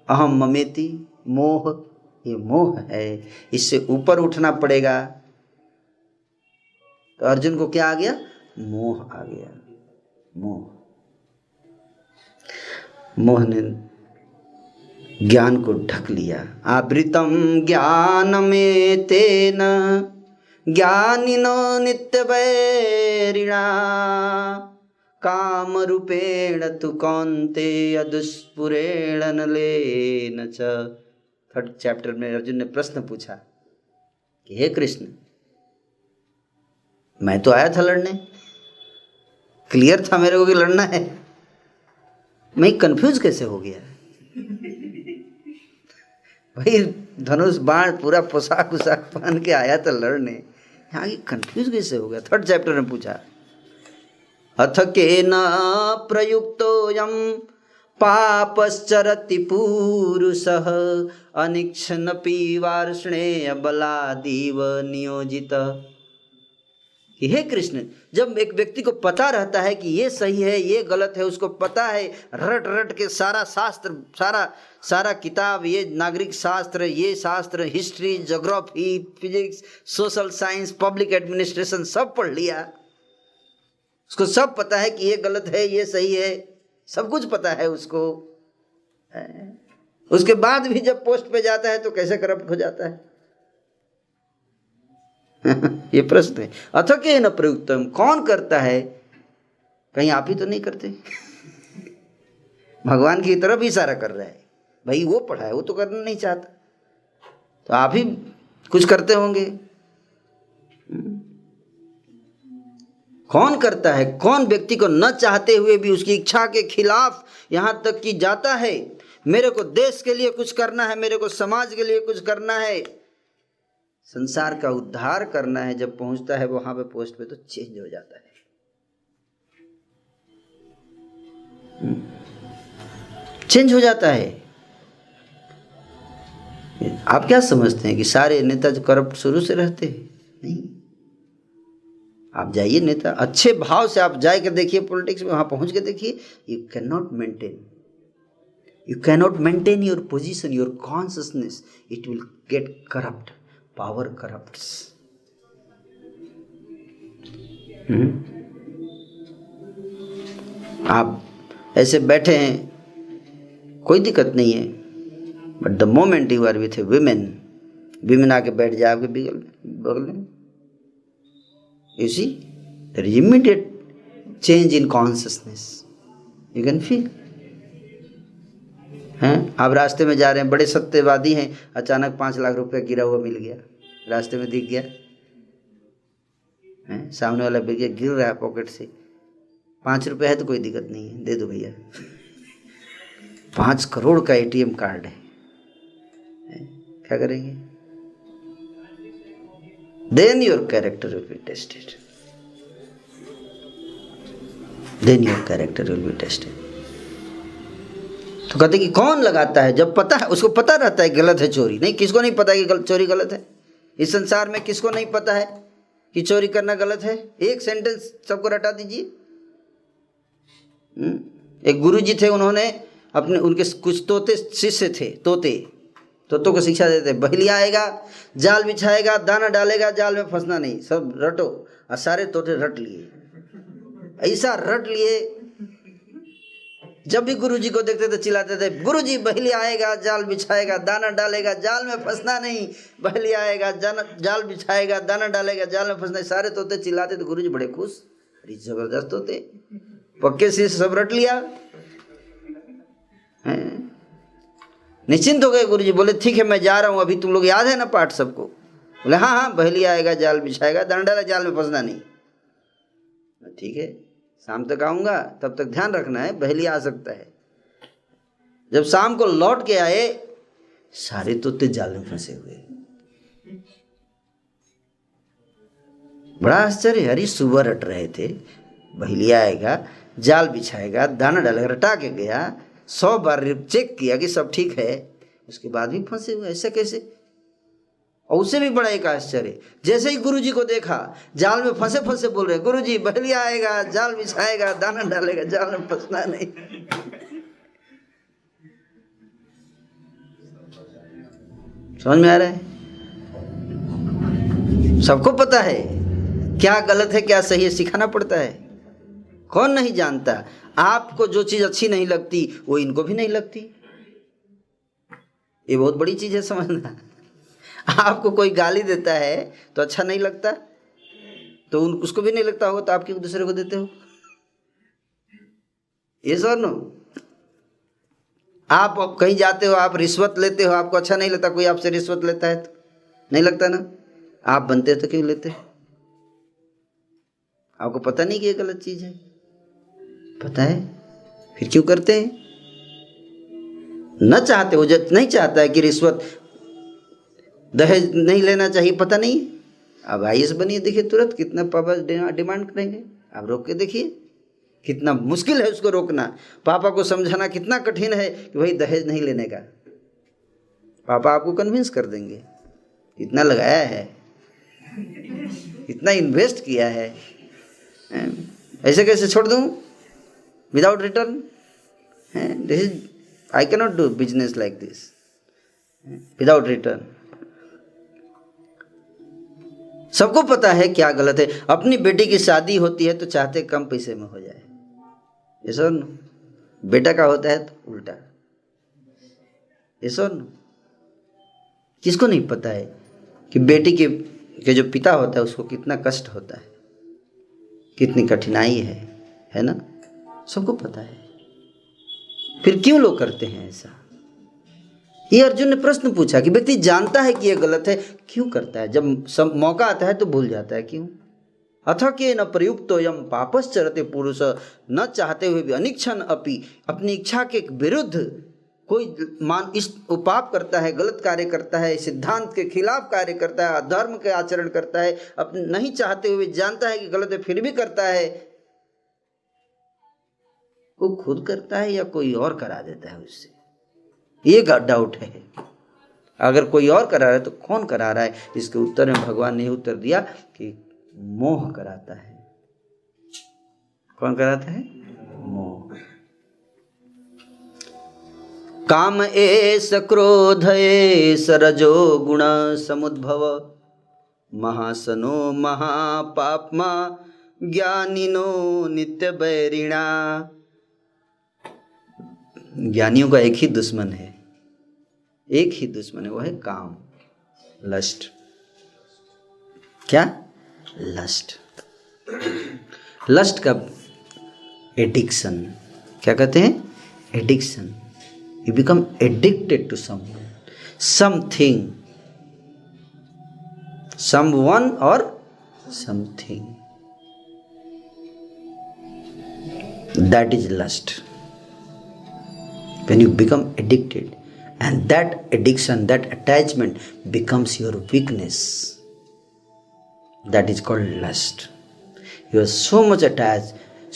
अहम ममेति, मोह, ये मोह है, इससे ऊपर उठना पड़ेगा। तो अर्जुन को क्या आ गया? मोह आ गया। मोह ने ज्ञान को ढक लिया। आवृतम ज्ञानमेतेन ज्ञानिनो नित्यवैरिणा काम रूपेण तु कौन्तेय दुष्पुरेण नलेन च। 3rd चैप्टर में अर्जुन ने प्रश्न पूछा कि हे कृष्ण, मैं तो आया था लड़ने, क्लियर था मेरे को कि लड़ना है, मैं कंफ्यूज कैसे हो गया? भाई धनुष बाण पूरा पोशाक उशाक पहन के आया था लड़ने, यहाँ कंफ्यूज कैसे हो गया? 3rd चैप्टर में पूछा, अथ केन प्रयुक्तोऽयं पापश्चरति पूरुषः अनिच्छन्नपि वार्ष्णेय बलादिव नियोजितः। कि हे कृष्ण, जब एक व्यक्ति को पता रहता है कि ये सही है ये गलत है, उसको पता है, रट रट के सारा शास्त्र, सारा किताब, ये नागरिक शास्त्र, ये शास्त्र, history, geography, physics, social science, public administration सब पढ़ लिया, उसको सब पता है कि ये गलत है ये सही है, सब कुछ पता है उसको। उसके बाद भी जब पोस्ट पे जाता है तो कैसे करप्ट हो जाता है? ये प्रश्न है। अथ केन प्रयुक्तम, कौन करता है? कहीं आप ही तो नहीं करते? भगवान की तरफ इशारा कर रहा है, भाई वो पढ़ा है, वो तो करना नहीं चाहता, तो आप ही कुछ करते होंगे। कौन करता है? कौन व्यक्ति को न चाहते हुए भी उसकी इच्छा के खिलाफ यहां तक कि जाता है, मेरे को देश के लिए कुछ करना है, मेरे को समाज के लिए कुछ करना है, संसार का उद्धार करना है, जब पहुंचता है वहां पे पोस्ट पे तो चेंज हो जाता है। चेंज हो जाता है। आप क्या समझते हैं कि सारे नेता जो करप्ट शुरू से रहते हैं? नहीं, आप जाइए नेता, अच्छे भाव से आप जाकर देखिए पॉलिटिक्स में, वहां पहुंच के देखिए, you cannot maintain your position, your consciousness, it will get corrupt, power corrupts. आप ऐसे बैठे हैं, कोई दिक्कत नहीं है, but the moment you are with a women आके बैठ जाए आपके बगल में, you see, there is immediate change in consciousness, you can feel। हैं, आप रास्ते में जा रहे हैं, बड़े सत्यवादी हैं, अचानक 5 लाख रुपया गिरा हुआ मिल गया, रास्ते में दिख गया, हैं, सामने वाला भैया गिर रहा है पॉकेट से, 5 रुपया है तो कोई दिक्कत नहीं है, दे दो भैया, 5 करोड़ का ATM कार्ड है, क्या करेंगे? Then your character will be tested. तो कहते कि कौन लगाता है? जब पता है, उसको पता रहता है गलत है चोरी। नहीं, किसको नहीं पता कि चोरी गलत है? इस संसार में किसको नहीं पता है कि चोरी करना गलत है? एक सेंटेंस सबको रटा दीजिए। एक गुरुजी थे, उन्होंने उनके कुछ तोते शिष्य थे, तोतों को शिक्षा देते, बहेलिया आएगा, जाल बिछाएगा, दाना डालेगा, जाल में फंसना नहीं, सब रटो, और सारे तोते रट लिए, ऐसा रट लिए जब भी गुरुजी को देखते थे चिल्लाते थे, गुरुजी बहेली आएगा जाल बिछाएगा दाना डालेगा जाल में फंसना नहीं, बहेली आएगा जाल बिछाएगा दाना डालेगा जाल में फंसना नहीं। सारे तोते चिल्लाते थे, गुरुजी बड़े खुश, अरे जबरदस्त होते, पक्के से सब रट लिया, निश्चिंत हो गए। गुरुजी बोले ठीक है मैं जा रहा हूँ, अभी तुम लोग याद है ना पाठ सबको? बोले हाँ हाँ, बहेली आएगा जाल बिछाएगा दाना डालेगा जाल में फंसना नहीं। ठीक है, शाम तक आऊँगा, तब तक ध्यान रखना है, बहेली आ सकता है। जब शाम को लौट के आए, सारे तोते जाल में फंसे हुए। बड़ा आश्चर्य, अरे सुबह रट रहे थे, बहेली आएगा जाल बिछाएगा दाना डालेगा, रटा के गया, 100 बार चेक किया कि सब ठीक है, उसके बाद भी फंसे हुए, ऐसा कैसे? और उससे भी बड़ा एक आश्चर्य, जैसे ही गुरुजी को देखा जाल में फंसे फंसे बोल रहे, गुरुजी बहेली आएगा जाल बिछाएगा दाना डालेगा जाल में फंसना नहीं। समझ में आ रहा है? सबको पता है क्या गलत है क्या सही है, सिखाना पड़ता है। कौन नहीं जानता? आपको जो चीज अच्छी नहीं लगती वो इनको भी नहीं लगती, ये बहुत बड़ी चीज है समझना। आपको कोई गाली देता है तो अच्छा नहीं लगता, तो उसको भी नहीं लगता होगा, तो आप क्यों दूसरे को देते हो? ये सर नो, आप कहीं जाते हो, आप रिश्वत लेते हो, आपको अच्छा नहीं लगता, कोई आपसे रिश्वत लेता है तो नहीं लगता ना, आप बनते तो क्यों लेते? आपको पता नहीं कि ये गलत चीज है, पता है, फिर क्यों करते हैं? न चाहते हो, जब नहीं चाहता है कि रिश्वत दहेज नहीं लेना चाहिए, पता नहीं, अब आईएएस बनिए, देखिए तुरंत कितना पापा डिमांड करेंगे, आप रोक के देखिए, कितना मुश्किल है उसको रोकना। पापा को समझाना कितना कठिन है कि भाई दहेज नहीं लेने का, पापा आपको कन्विंस कर देंगे, इतना लगाया है, इतना इन्वेस्ट किया है, ऐसे कैसे छोड़ दूं without return? This is, I can not do business like this without return. सबको पता है क्या गलत है। अपनी बेटी की शादी होती है तो चाहते कम पैसे में हो जाए, ये सुन, बेटा का होता है तो उल्टा, ये सुन। किसको नहीं पता है कि बेटी के जो पिता होता है उसको कितना कष्ट होता है, कितनी कठिनाई है ना? सबको पता है, फिर क्यों लोग करते हैं ऐसा? ये अर्जुन ने प्रश्न पूछा कि व्यक्ति जानता है कि यह गलत है, क्यों करता है? जब सब मौका आता है तो भूल जाता है, क्यों? अथ के न प्रयुक्तो यम पापश्चरते पुरुष, न चाहते हुए भी अनिच्छन अपि, अपनी इच्छा के विरुद्ध कोई इस पाप करता है, गलत कार्य करता है, सिद्धांत के खिलाफ कार्य करता है, अधर्म के आचरण करता है, अपने नहीं चाहते हुए जानता है कि गलत है फिर भी करता है, वो खुद करता है या कोई और करा देता है उससे? ये डाउट है। अगर कोई और करा रहा है तो कौन करा रहा है? इसके उत्तर में भगवान ने उत्तर दिया कि मोह कराता है। कौन कराता है? मोह। काम एष क्रोध एष रजो गुण समुद्भव, महासनो महापाप्मा ज्ञानिनो नित्य बैरिणा। ज्ञानियों का एक ही दुश्मन है, एक ही दुश्मन है, वो है काम, लस्ट। क्या? लस्ट। लस्ट का एडिक्शन, क्या कहते हैं? Addiction. You become addicted to something, someone और something, that is lust. When you become addicted, and that addiction, that attachment becomes your weakness, that is called lust. You are so much attached,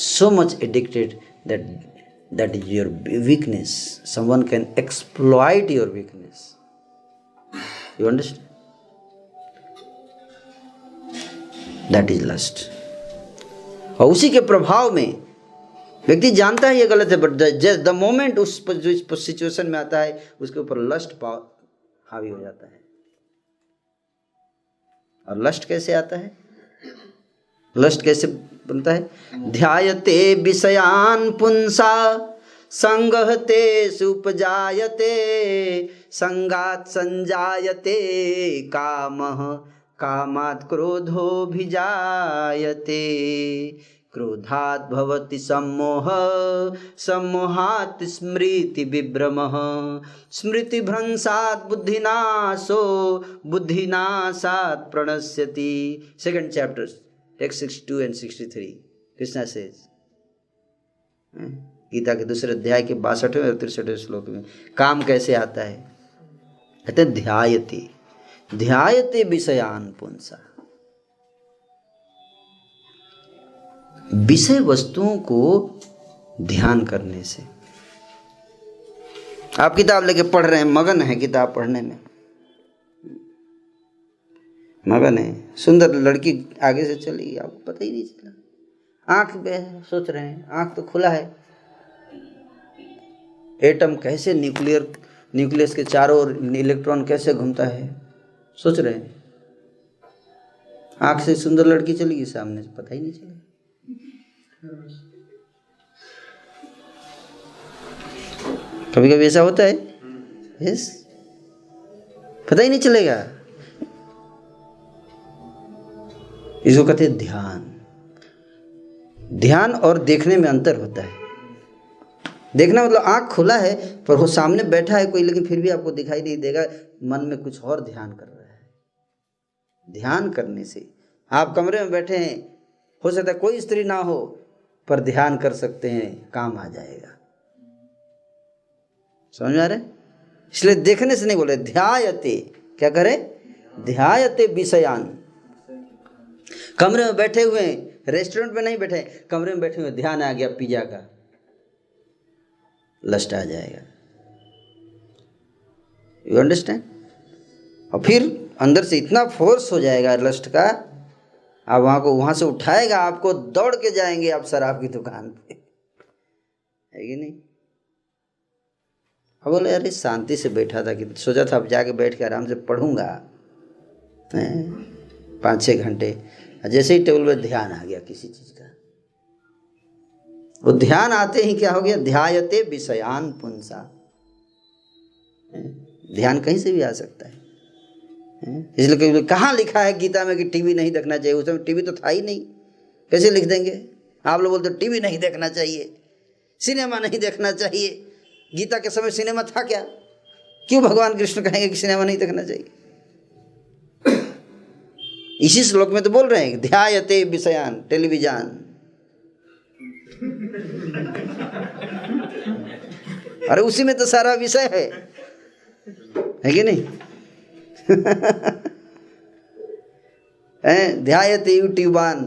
so much addicted that is your weakness. Someone can exploit your weakness. You understand? That is lust. और उसी के प्रभाव में व्यक्ति जानता है ये गलत है, बट द मोमेंट उस जो सिचुएशन में आता है उसके ऊपर लस्ट हावी हो जाता है। और लस्ट कैसे आता है? लस्ट कैसे बनता है? ध्यायते विषयान पुंसा संगः तेषु उपजायते संगात् संजायते कामः कामात् क्रोधोऽभिजायते क्रोधात् भवति सम्मोहः सम्मोहात् स्मृति विभ्रमः स्मृतिभ्रंशात् बुद्धिनाशो बुद्धिनाशात् प्रणश्यति। Second chapter text 62 and 63 Krishna says, Gita के दूसरे अध्याय के 62वें और 63वें श्लोक में काम कैसे आता है। कहते हैं ध्यायते ध्यायते विषयान पुंसा, विषय वस्तुओं को ध्यान करने से। आप किताब लेके पढ़ रहे हैं, मगन है किताब पढ़ने में, मगन है, सुंदर लड़की आगे से चली, आपको पता ही नहीं चला। आंख पे सोच रहे हैं, आंख तो खुला है, एटम कैसे न्यूक्लियस के चारों ओर इलेक्ट्रॉन कैसे घूमता है सोच रहे हैं। आंख से सुंदर लड़की चली गई सामने से, पता ही नहीं चला। कभी कभी ऐसा होता है, यस, पता ही नहीं चलेगा। इसको कहते हैं ध्यान। ध्यान और देखने में अंतर होता है। देखना मतलब आंख खुला है पर वो सामने बैठा है कोई, लेकिन फिर भी आपको दिखाई नहीं देगा, मन में कुछ और ध्यान कर रहा है। ध्यान करने से आप कमरे में बैठे हैं, हो सकता है कोई स्त्री ना हो, पर ध्यान कर सकते हैं, काम आ जाएगा। समझ में आ रहा है? इसलिए देखने से नहीं बोले, ध्यायते, क्या करे? ध्यायते विषयान। कमरे में बैठे हुए, रेस्टोरेंट में नहीं बैठे, कमरे में बैठे हुए, ध्यान आ गया पिज्जा का, लस्ट आ जाएगा। You understand? और फिर अंदर से इतना फोर्स हो जाएगा लस्ट का, आप वहां से उठाएगा, आपको दौड़ के जाएंगे आप शराब की दुकान पे, है कि नहीं? अब बोले अरे शांति से बैठा था, कि सोचा था अब जाके बैठ के आराम से पढ़ूंगा 5-6 घंटे, जैसे ही टेबल पर ध्यान आ गया किसी चीज का, वो ध्यान आते ही क्या हो गया? ध्यायते विषयान पुंसा। ध्यान कहीं से भी आ सकता है। इसलिए कहाँ लिखा है गीता में कि टीवी नहीं देखना चाहिए? उस समय टीवी तो था ही नहीं, कैसे लिख देंगे? आप लोग बोलते टीवी नहीं देखना चाहिए, सिनेमा नहीं देखना चाहिए। गीता के समय सिनेमा था क्या? क्यों भगवान कृष्ण कहेंगे कि सिनेमा नहीं देखना चाहिए? इसी श्लोक में तो बोल रहे हैं ध्यायते विषयान, टेलीविजन। अरे उसी में तो सारा विषय है कि नहीं? ध्यायते यूट्यूबान,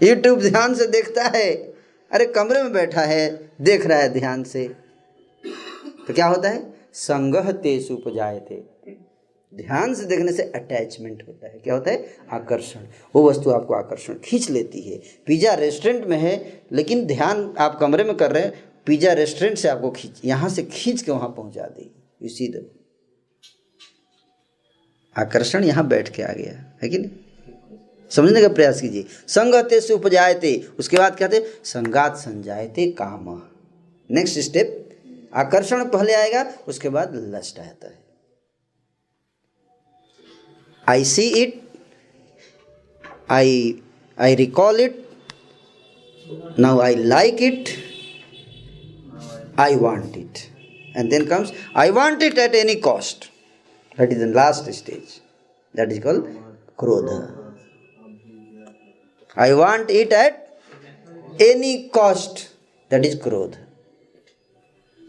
यूट्यूब ध्यान से देखता है। अरे कमरे में बैठा है, देख रहा है ध्यान से, तो क्या होता है? संगः तेषु उपजायते। ध्यान से देखने से अटैचमेंट होता है। क्या होता है? आकर्षण। वो वस्तु आपको आकर्षण खींच लेती है। पिज्जा रेस्टोरेंट में है, लेकिन ध्यान आप कमरे में कर रहे हैं, पिज्जा रेस्टोरेंट से आपको यहाँ से खींच के वहाँ पहुँचा देगी। यू सी द आकर्षण यहाँ बैठ के आ गया, है कि नहीं? समझने का प्रयास कीजिए। संगते से उपजायते, उसके बाद क्या थे? संगात संजायते काम। नेक्स्ट स्टेप, आकर्षण पहले आएगा, उसके बाद लस्ट आता है। I see it, I recall it, now I like it, I want it, and then comes I want it at any cost. That is the last stage. That is called krodha. I want it at any cost. That is krodha.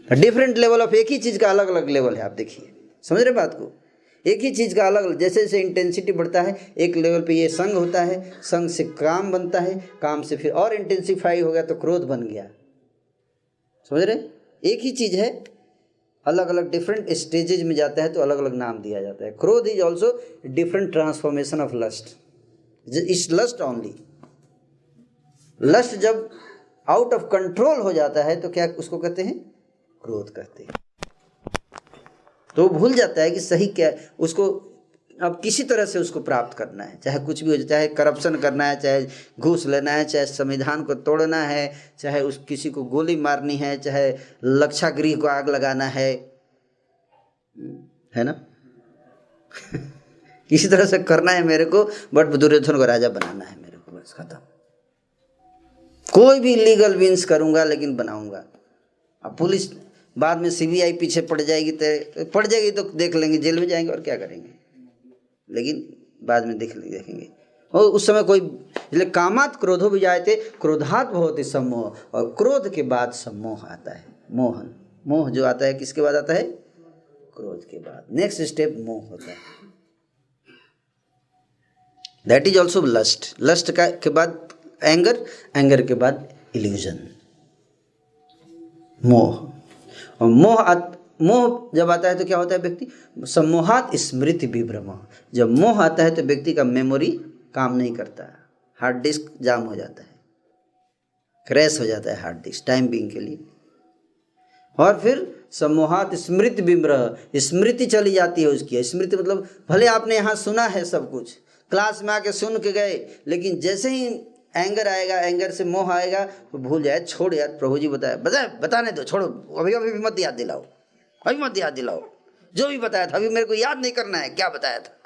A different level of, एक ही चीज का अलग अलग level है। आप देखिए, समझ रहे बात को? एक ही चीज़ का अलग अलग, जैसे जैसे इंटेंसिटी बढ़ता है, एक लेवल पे ये संग होता है, संग से काम बनता है, काम से फिर और इंटेंसिफाई हो गया तो क्रोध बन गया। समझ रहे? एक ही चीज़ है, अलग अलग डिफरेंट स्टेजेज में जाता है तो अलग अलग नाम दिया जाता है। क्रोध is also different transformation of lust. It's lust only. Lust जब आउट ऑफ कंट्रोल हो जाता है तो क्या उसको कहते हैं? क्रोध कहते हैं। तो भूल जाता है कि सही क्या है, उसको अब किसी तरह से उसको प्राप्त करना है, चाहे कुछ भी हो जाए, चाहे करप्शन करना है, चाहे घूस लेना है, चाहे संविधान को तोड़ना है, चाहे उस किसी को गोली मारनी है, चाहे लक्षागृह को आग लगाना है ना। किसी तरह से करना है मेरे को, बट दुर्योधन को राजा बनाना है मेरे को, बस खत्म। कोई भी लीगल मीन्स करूंगा लेकिन बनाऊंगा। अब पुलिस बाद में सीबीआई पीछे पड़ जाएगी तो देख लेंगे, जेल में जाएंगे और क्या करेंगे, लेकिन बाद में देखेंगे। और उस समय कोई, इसलिए कामात क्रोधो भी जायते, क्रोधात भवति सम्मोह, और क्रोध के बाद सम्मोह आता है, मोहन। मोह जो आता है किसके बाद आता है? क्रोध के बाद। नेक्स्ट स्टेप मोह होता है। That is also lust. Lust के बाद एंगर, एंगर के बाद इल्यूजन, मोह। और मोह जब आता है तो क्या होता है? व्यक्ति सम्मोहात स्मृति विभ्रम। जब मोह आता है तो व्यक्ति का मेमोरी काम नहीं करता, हार्ड डिस्क जाम हो जाता है, क्रैश हो जाता है हार्ड डिस्क टाइम बीइंग के लिए। और फिर सम्मोहात स्मृति विभ्रम, स्मृति चली जाती है उसकी। स्मृति मतलब भले आपने यहाँ सुना है सब कुछ, क्लास में आके सुन के गए, लेकिन जैसे ही एंगर आएगा, एंगर से मोह आएगा तो भूल जाए, छोड़ यार, प्रभु जी बताने दो, छोड़ो, अभी भी मत याद दिलाओ, अभी मत याद दिलाओ, जो भी बताया था अभी मेरे को याद नहीं करना है, क्या बताया था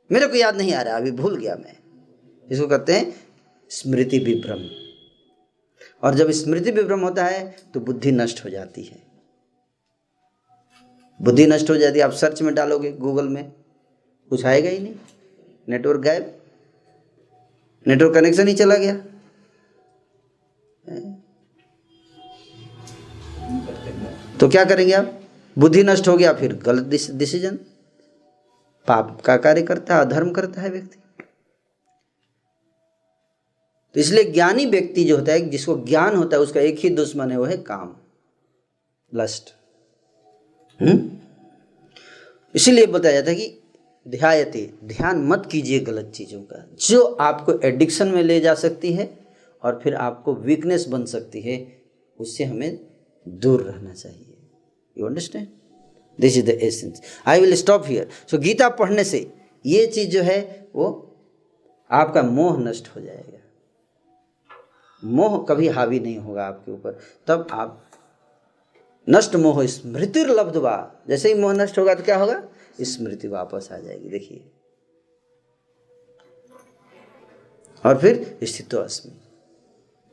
मेरे को याद नहीं आ रहा, अभी भूल गया मैं। इसको कहते हैं स्मृति विभ्रम। और जब स्मृति विभ्रम होता है तो बुद्धि नष्ट हो जाती है। बुद्धि नष्ट हो जाती है। आप सर्च में डालोगे गूगल में, कुछ आएगा ही नहीं, नेटवर्क गायब, नेटवर्क कनेक्शन ही चला गया। तो क्या करेंगे आप? बुद्धि नष्ट हो गया, फिर गलत डिसीजन, पाप का कार्य करता है, अधर्म करता है व्यक्ति। तो इसलिए ज्ञानी व्यक्ति जो होता है, जिसको ज्ञान होता है, उसका एक ही दुश्मन है, वो है काम, लस्ट। इसीलिए बताया जाता है कि ध्यायते, ध्यान मत कीजिए गलत चीज़ों का, जो आपको एडिक्शन में ले जा सकती है और फिर आपको वीकनेस बन सकती है, उससे हमें दूर रहना चाहिए। You understand? This is the essence. I will stop here. So Gita पढ़ने से ये चीज़ जो है वो आपका मोह नष्ट हो जाएगा। मोह कभी हावी नहीं होगा आपके ऊपर। तब आप नष्ट मोह स्मृतिर लब्धवा, जैसे ही मोह नष्ट होगा तो क्या होगा? स्मृति वापस आ जाएगी। देखिए, और फिर स्थितो अस्मि।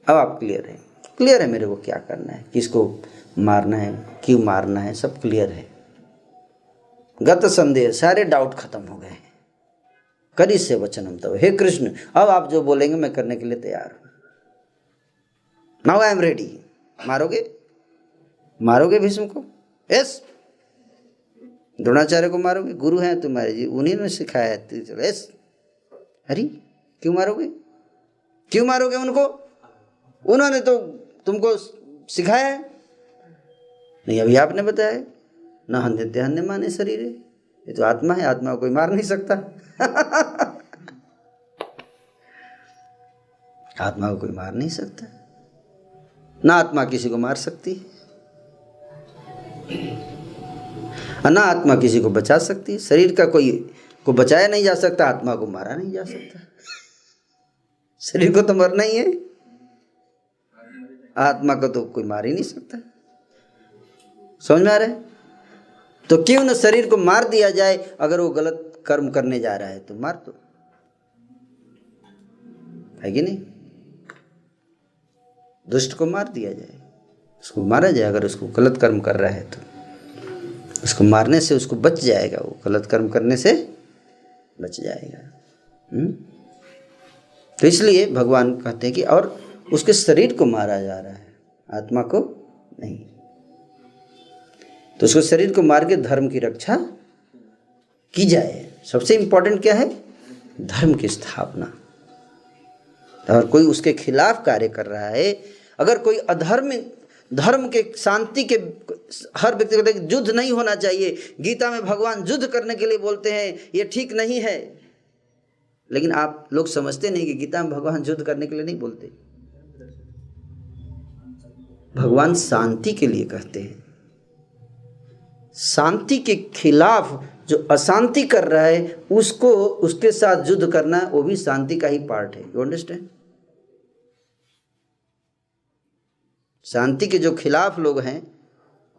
अब आप क्लियर है, क्लियर है मेरे को क्या करना है, किसको मारना है, क्यों मारना है, सब क्लियर है। गत संदेह, सारे डाउट खत्म हो गए। करी से वचनम तब, हे कृष्ण अब आप जो बोलेंगे मैं करने के लिए तैयार हूं। Now I am ready. मारोगे भीष्म को? यस। द्रोणाचार्य को मारोगे? गुरु हैं तुम्हारे जी, उन्हीं ने सिखाया है। यस। अरे क्यों मारोगे उनको? उन्होंने तो तुमको सिखाया है। नहीं, अभी आपने बताया न हन्यते हन्य माने शरीर, ये तो आत्मा है, आत्मा को कोई मार नहीं सकता। आत्मा को कोई मार नहीं सकता, ना आत्मा किसी को मार सकती है, ना आत्मा किसी को बचा सकती है। शरीर का कोई को बचाया नहीं जा सकता, आत्मा को मारा नहीं जा सकता। शरीर को तो मरना ही है, आत्मा को तो कोई मार ही नहीं सकता। समझ में आ रहा है? तो क्यों न शरीर को मार दिया जाए, अगर वो गलत कर्म करने जा रहा है तो मार दो, है कि नहीं? दुष्ट को मार दिया जाए, उसको मारा जाए। अगर उसको गलत कर्म कर रहा है तो उसको मारने से उसको बच जाएगा, वो गलत कर्म करने से बच जाएगा। तो इसलिए भगवान कहते हैं कि और उसके शरीर को मारा जा रहा है, आत्मा को नहीं। तो उसको शरीर को मार के धर्म की रक्षा की जाए। सबसे इंपॉर्टेंट क्या है? धर्म की स्थापना। और कोई उसके खिलाफ कार्य कर रहा है, अगर कोई अधर्म, धर्म के शांति के, हर व्यक्ति कहते हैं युद्ध नहीं होना चाहिए। गीता में भगवान युद्ध करने के लिए बोलते हैं, ये ठीक नहीं है। लेकिन आप लोग समझते नहीं कि गीता में भगवान युद्ध करने के लिए नहीं बोलते, भगवान शांति के लिए कहते हैं। शांति के खिलाफ जो अशांति कर रहा है उसको, उसके साथ युद्ध करना वो भी शांति का ही पार्ट है। You understand? शांति के जो खिलाफ लोग हैं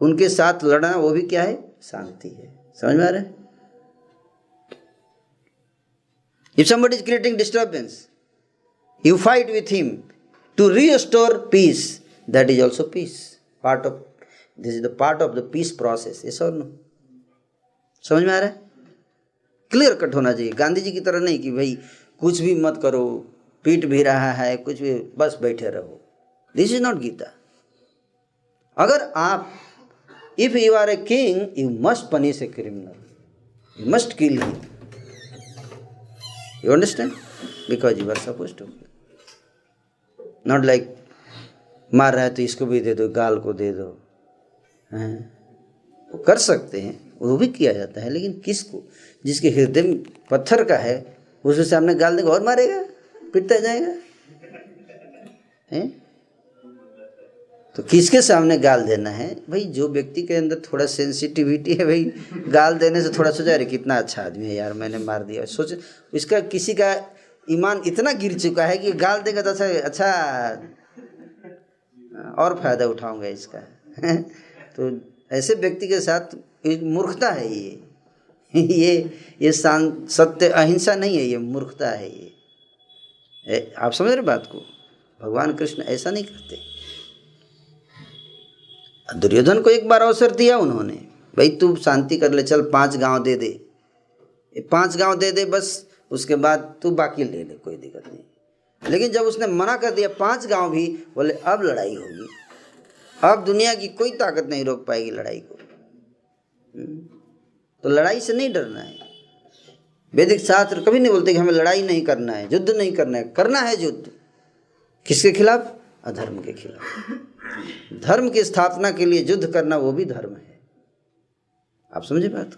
उनके साथ लड़ना वो भी क्या है? शांति है। समझ में आ रहा है? If somebody is creating disturbance, you fight with him to restore peace. That is also peace. This is the part of the peace process. Yes or no? समझ में आ रहा है? क्लियर कट होना चाहिए। गांधी जी की तरह नहीं कि भाई कुछ भी मत करो, पीट भी रहा है कुछ भी, बस बैठे रहो। This is not Gita. अगर आप, if you are a king, you must punish a criminal, you must kill him. You understand? Because you are supposed to. Not like मार रहा है तो इसको भी दे दो, गाल को दे दो। हैं? वो कर सकते हैं, वो भी किया जाता है, लेकिन किसको? जिसके हृदय में पत्थर का है उसके सामने गाल देगा और मारेगा, पिटता जाएगा। हैं? तो किसके सामने गाल देना है? भाई जो व्यक्ति के अंदर थोड़ा सेंसिटिविटी है, भाई गाल देने से थोड़ा सोचा अरे कितना अच्छा आदमी है यार, मैंने मार दिया। सोच इसका किसी का ईमान इतना गिर चुका है कि गाल देगा तो अच्छा और फायदा उठाऊंगा इसका। तो ऐसे व्यक्ति के साथ मूर्खता है ये सत्य अहिंसा नहीं है, ये मूर्खता है। ये आप समझ रहे बात को? भगवान कृष्ण ऐसा नहीं करते। दुर्योधन को एक बार अवसर दिया उन्होंने, भाई तू शांति कर ले, चल 5 गांव दे दे, 5 गांव दे दे बस, उसके बाद तू बाकी ले ले, कोई दिक्कत नहीं। लेकिन जब उसने मना कर दिया 5 गांव भी, बोले अब लड़ाई होगी, अब दुनिया की कोई ताकत नहीं रोक पाएगी लड़ाई को। तो लड़ाई से नहीं डरना है। वैदिक शास्त्र कभी नहीं बोलते कि हमें लड़ाई नहीं करना है, युद्ध नहीं करना है। करना है युद्ध, किसके खिलाफ? अधर्म के खिलाफ। धर्म की स्थापना के लिए युद्ध करना वो भी धर्म है। आप समझे बात?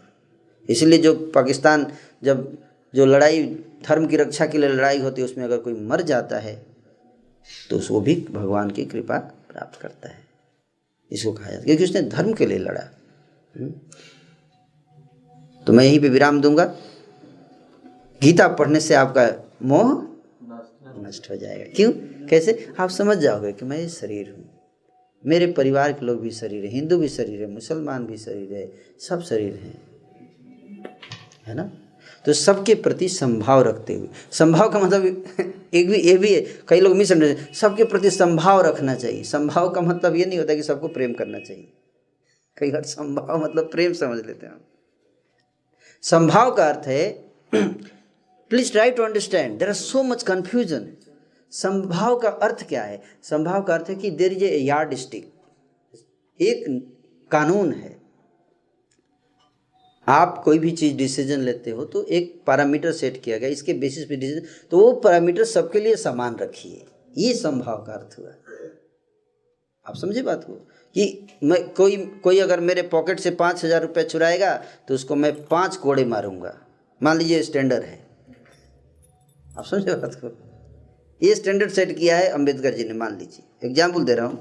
इसलिए जो पाकिस्तान, जब जो लड़ाई धर्म की रक्षा के लिए लड़ाई होती है, उसमें अगर कोई मर जाता है तो उसको भी भगवान की कृपा प्राप्त करता है। इसको कहा जाता है क्योंकि उसने धर्म के लिए लड़ा। तो मैं यहीं पे विराम दूंगा। गीता पढ़ने से आपका मोह नष्ट हो जाएगा। क्यों? कैसे? आप समझ जाओगे कि मैं शरीर हूँ, मेरे परिवार के लोग भी शरीर है, हिंदू भी शरीर है, मुसलमान भी शरीर है, सब शरीर हैं, है ना? तो सबके प्रति संभाव रखते हुए, संभाव का मतलब एक भी ये भी है, कई लोग मिसअंडरस्टैंड, सबके प्रति संभाव रखना चाहिए। संभाव का मतलब ये नहीं होता कि सबको प्रेम करना चाहिए। कई बार संभाव मतलब प्रेम समझ लेते हैं। संभाव का अर्थ है, please try to understand, there are so much confusion. संभाव का अर्थ क्या है? संभाव का अर्थ है कि there is a yardstick, एक कानून है। आप कोई भी चीज डिसीजन लेते हो तो एक पैरामीटर सेट किया गया, इसके बेसिस पे डिसीजन, तो वो पैरामीटर सबके लिए समान रखिए। ये संभाव का अर्थ हुआ। आप समझे बात को? कि मैं कोई अगर मेरे पॉकेट से 5,000 रुपये चुराएगा तो उसको मैं 5 कोड़े मारूंगा। मान लीजिए स्टैंडर्ड है। आप समझे बात को? ये स्टैंडर्ड सेट किया है अंबेडकर जी ने, मान लीजिए, एग्जाम्पल दे रहा हूँ।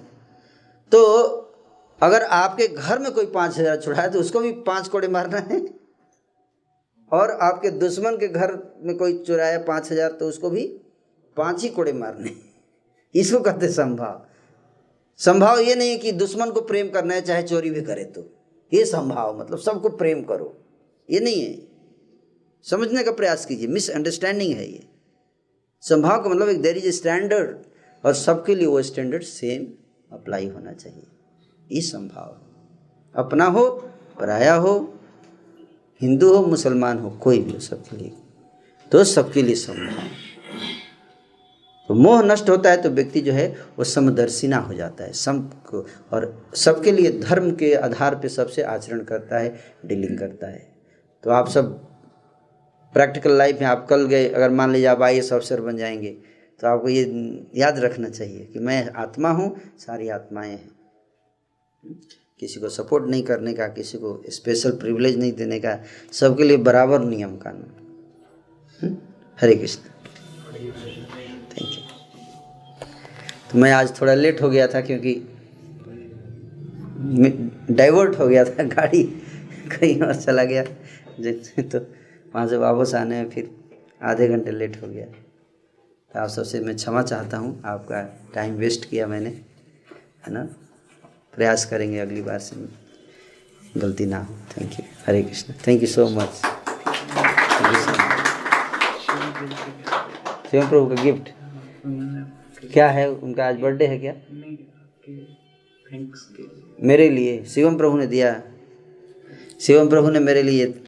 तो अगर आपके घर में कोई 5,000 चुराए तो उसको भी 5 कोड़े मारना है, और आपके दुश्मन के घर में कोई चुराया 5,000 तो उसको भी 5 ही कोड़े मारने। इसको कहते संभाव। संभाव ये नहीं है कि दुश्मन को प्रेम करना है चाहे चोरी भी करे तो, ये संभाव मतलब सबको प्रेम करो, ये नहीं है। समझने का प्रयास कीजिए, मिसअंडरस्टैंडिंग है ये। संभाव का मतलब एक देयर इज ए स्टैंडर्ड, और सबके लिए वो स्टैंडर्ड सेम अप्लाई होना चाहिए। ये संभाव। अपना हो, पराया हो, हिंदू हो, मुसलमान हो, कोई भी हो, सबके लिए, तो सबके लिए संभाव। तो मोह नष्ट होता है तो व्यक्ति जो है वो समदर्शिना हो जाता है, सबको, और सबके लिए धर्म के आधार पे सबसे आचरण करता है, डीलिंग करता है। तो आप सब प्रैक्टिकल लाइफ में, आप कल गए, अगर मान लीजिए आप IAS अफसर बन जाएंगे, तो आपको ये याद रखना चाहिए कि मैं आत्मा हूँ, सारी आत्माएं हैं। किसी को सपोर्ट नहीं करने का, किसी को स्पेशल प्रिविलेज नहीं देने का, सबके लिए बराबर नियम कानून। हरे कृष्ण। Thank you. तो मैं आज थोड़ा लेट हो गया था क्योंकि डाइवर्ट हो गया था, गाड़ी कहीं और चला गया, तो वहाँ से वापस आने में फिर आधे घंटे लेट हो गया। तो आप सबसे मैं क्षमा चाहता हूँ, आपका टाइम वेस्ट किया मैंने, है ना। प्रयास करेंगे अगली बार से गलती ना हो। Thank you. Hare Krishna. Thank you so much. Shivam Prabhu का गिफ्ट क्या है? उनका आज बर्थडे है क्या? मेरे लिए शिवम प्रभु ने दिया। शिवम प्रभु ने मेरे लिए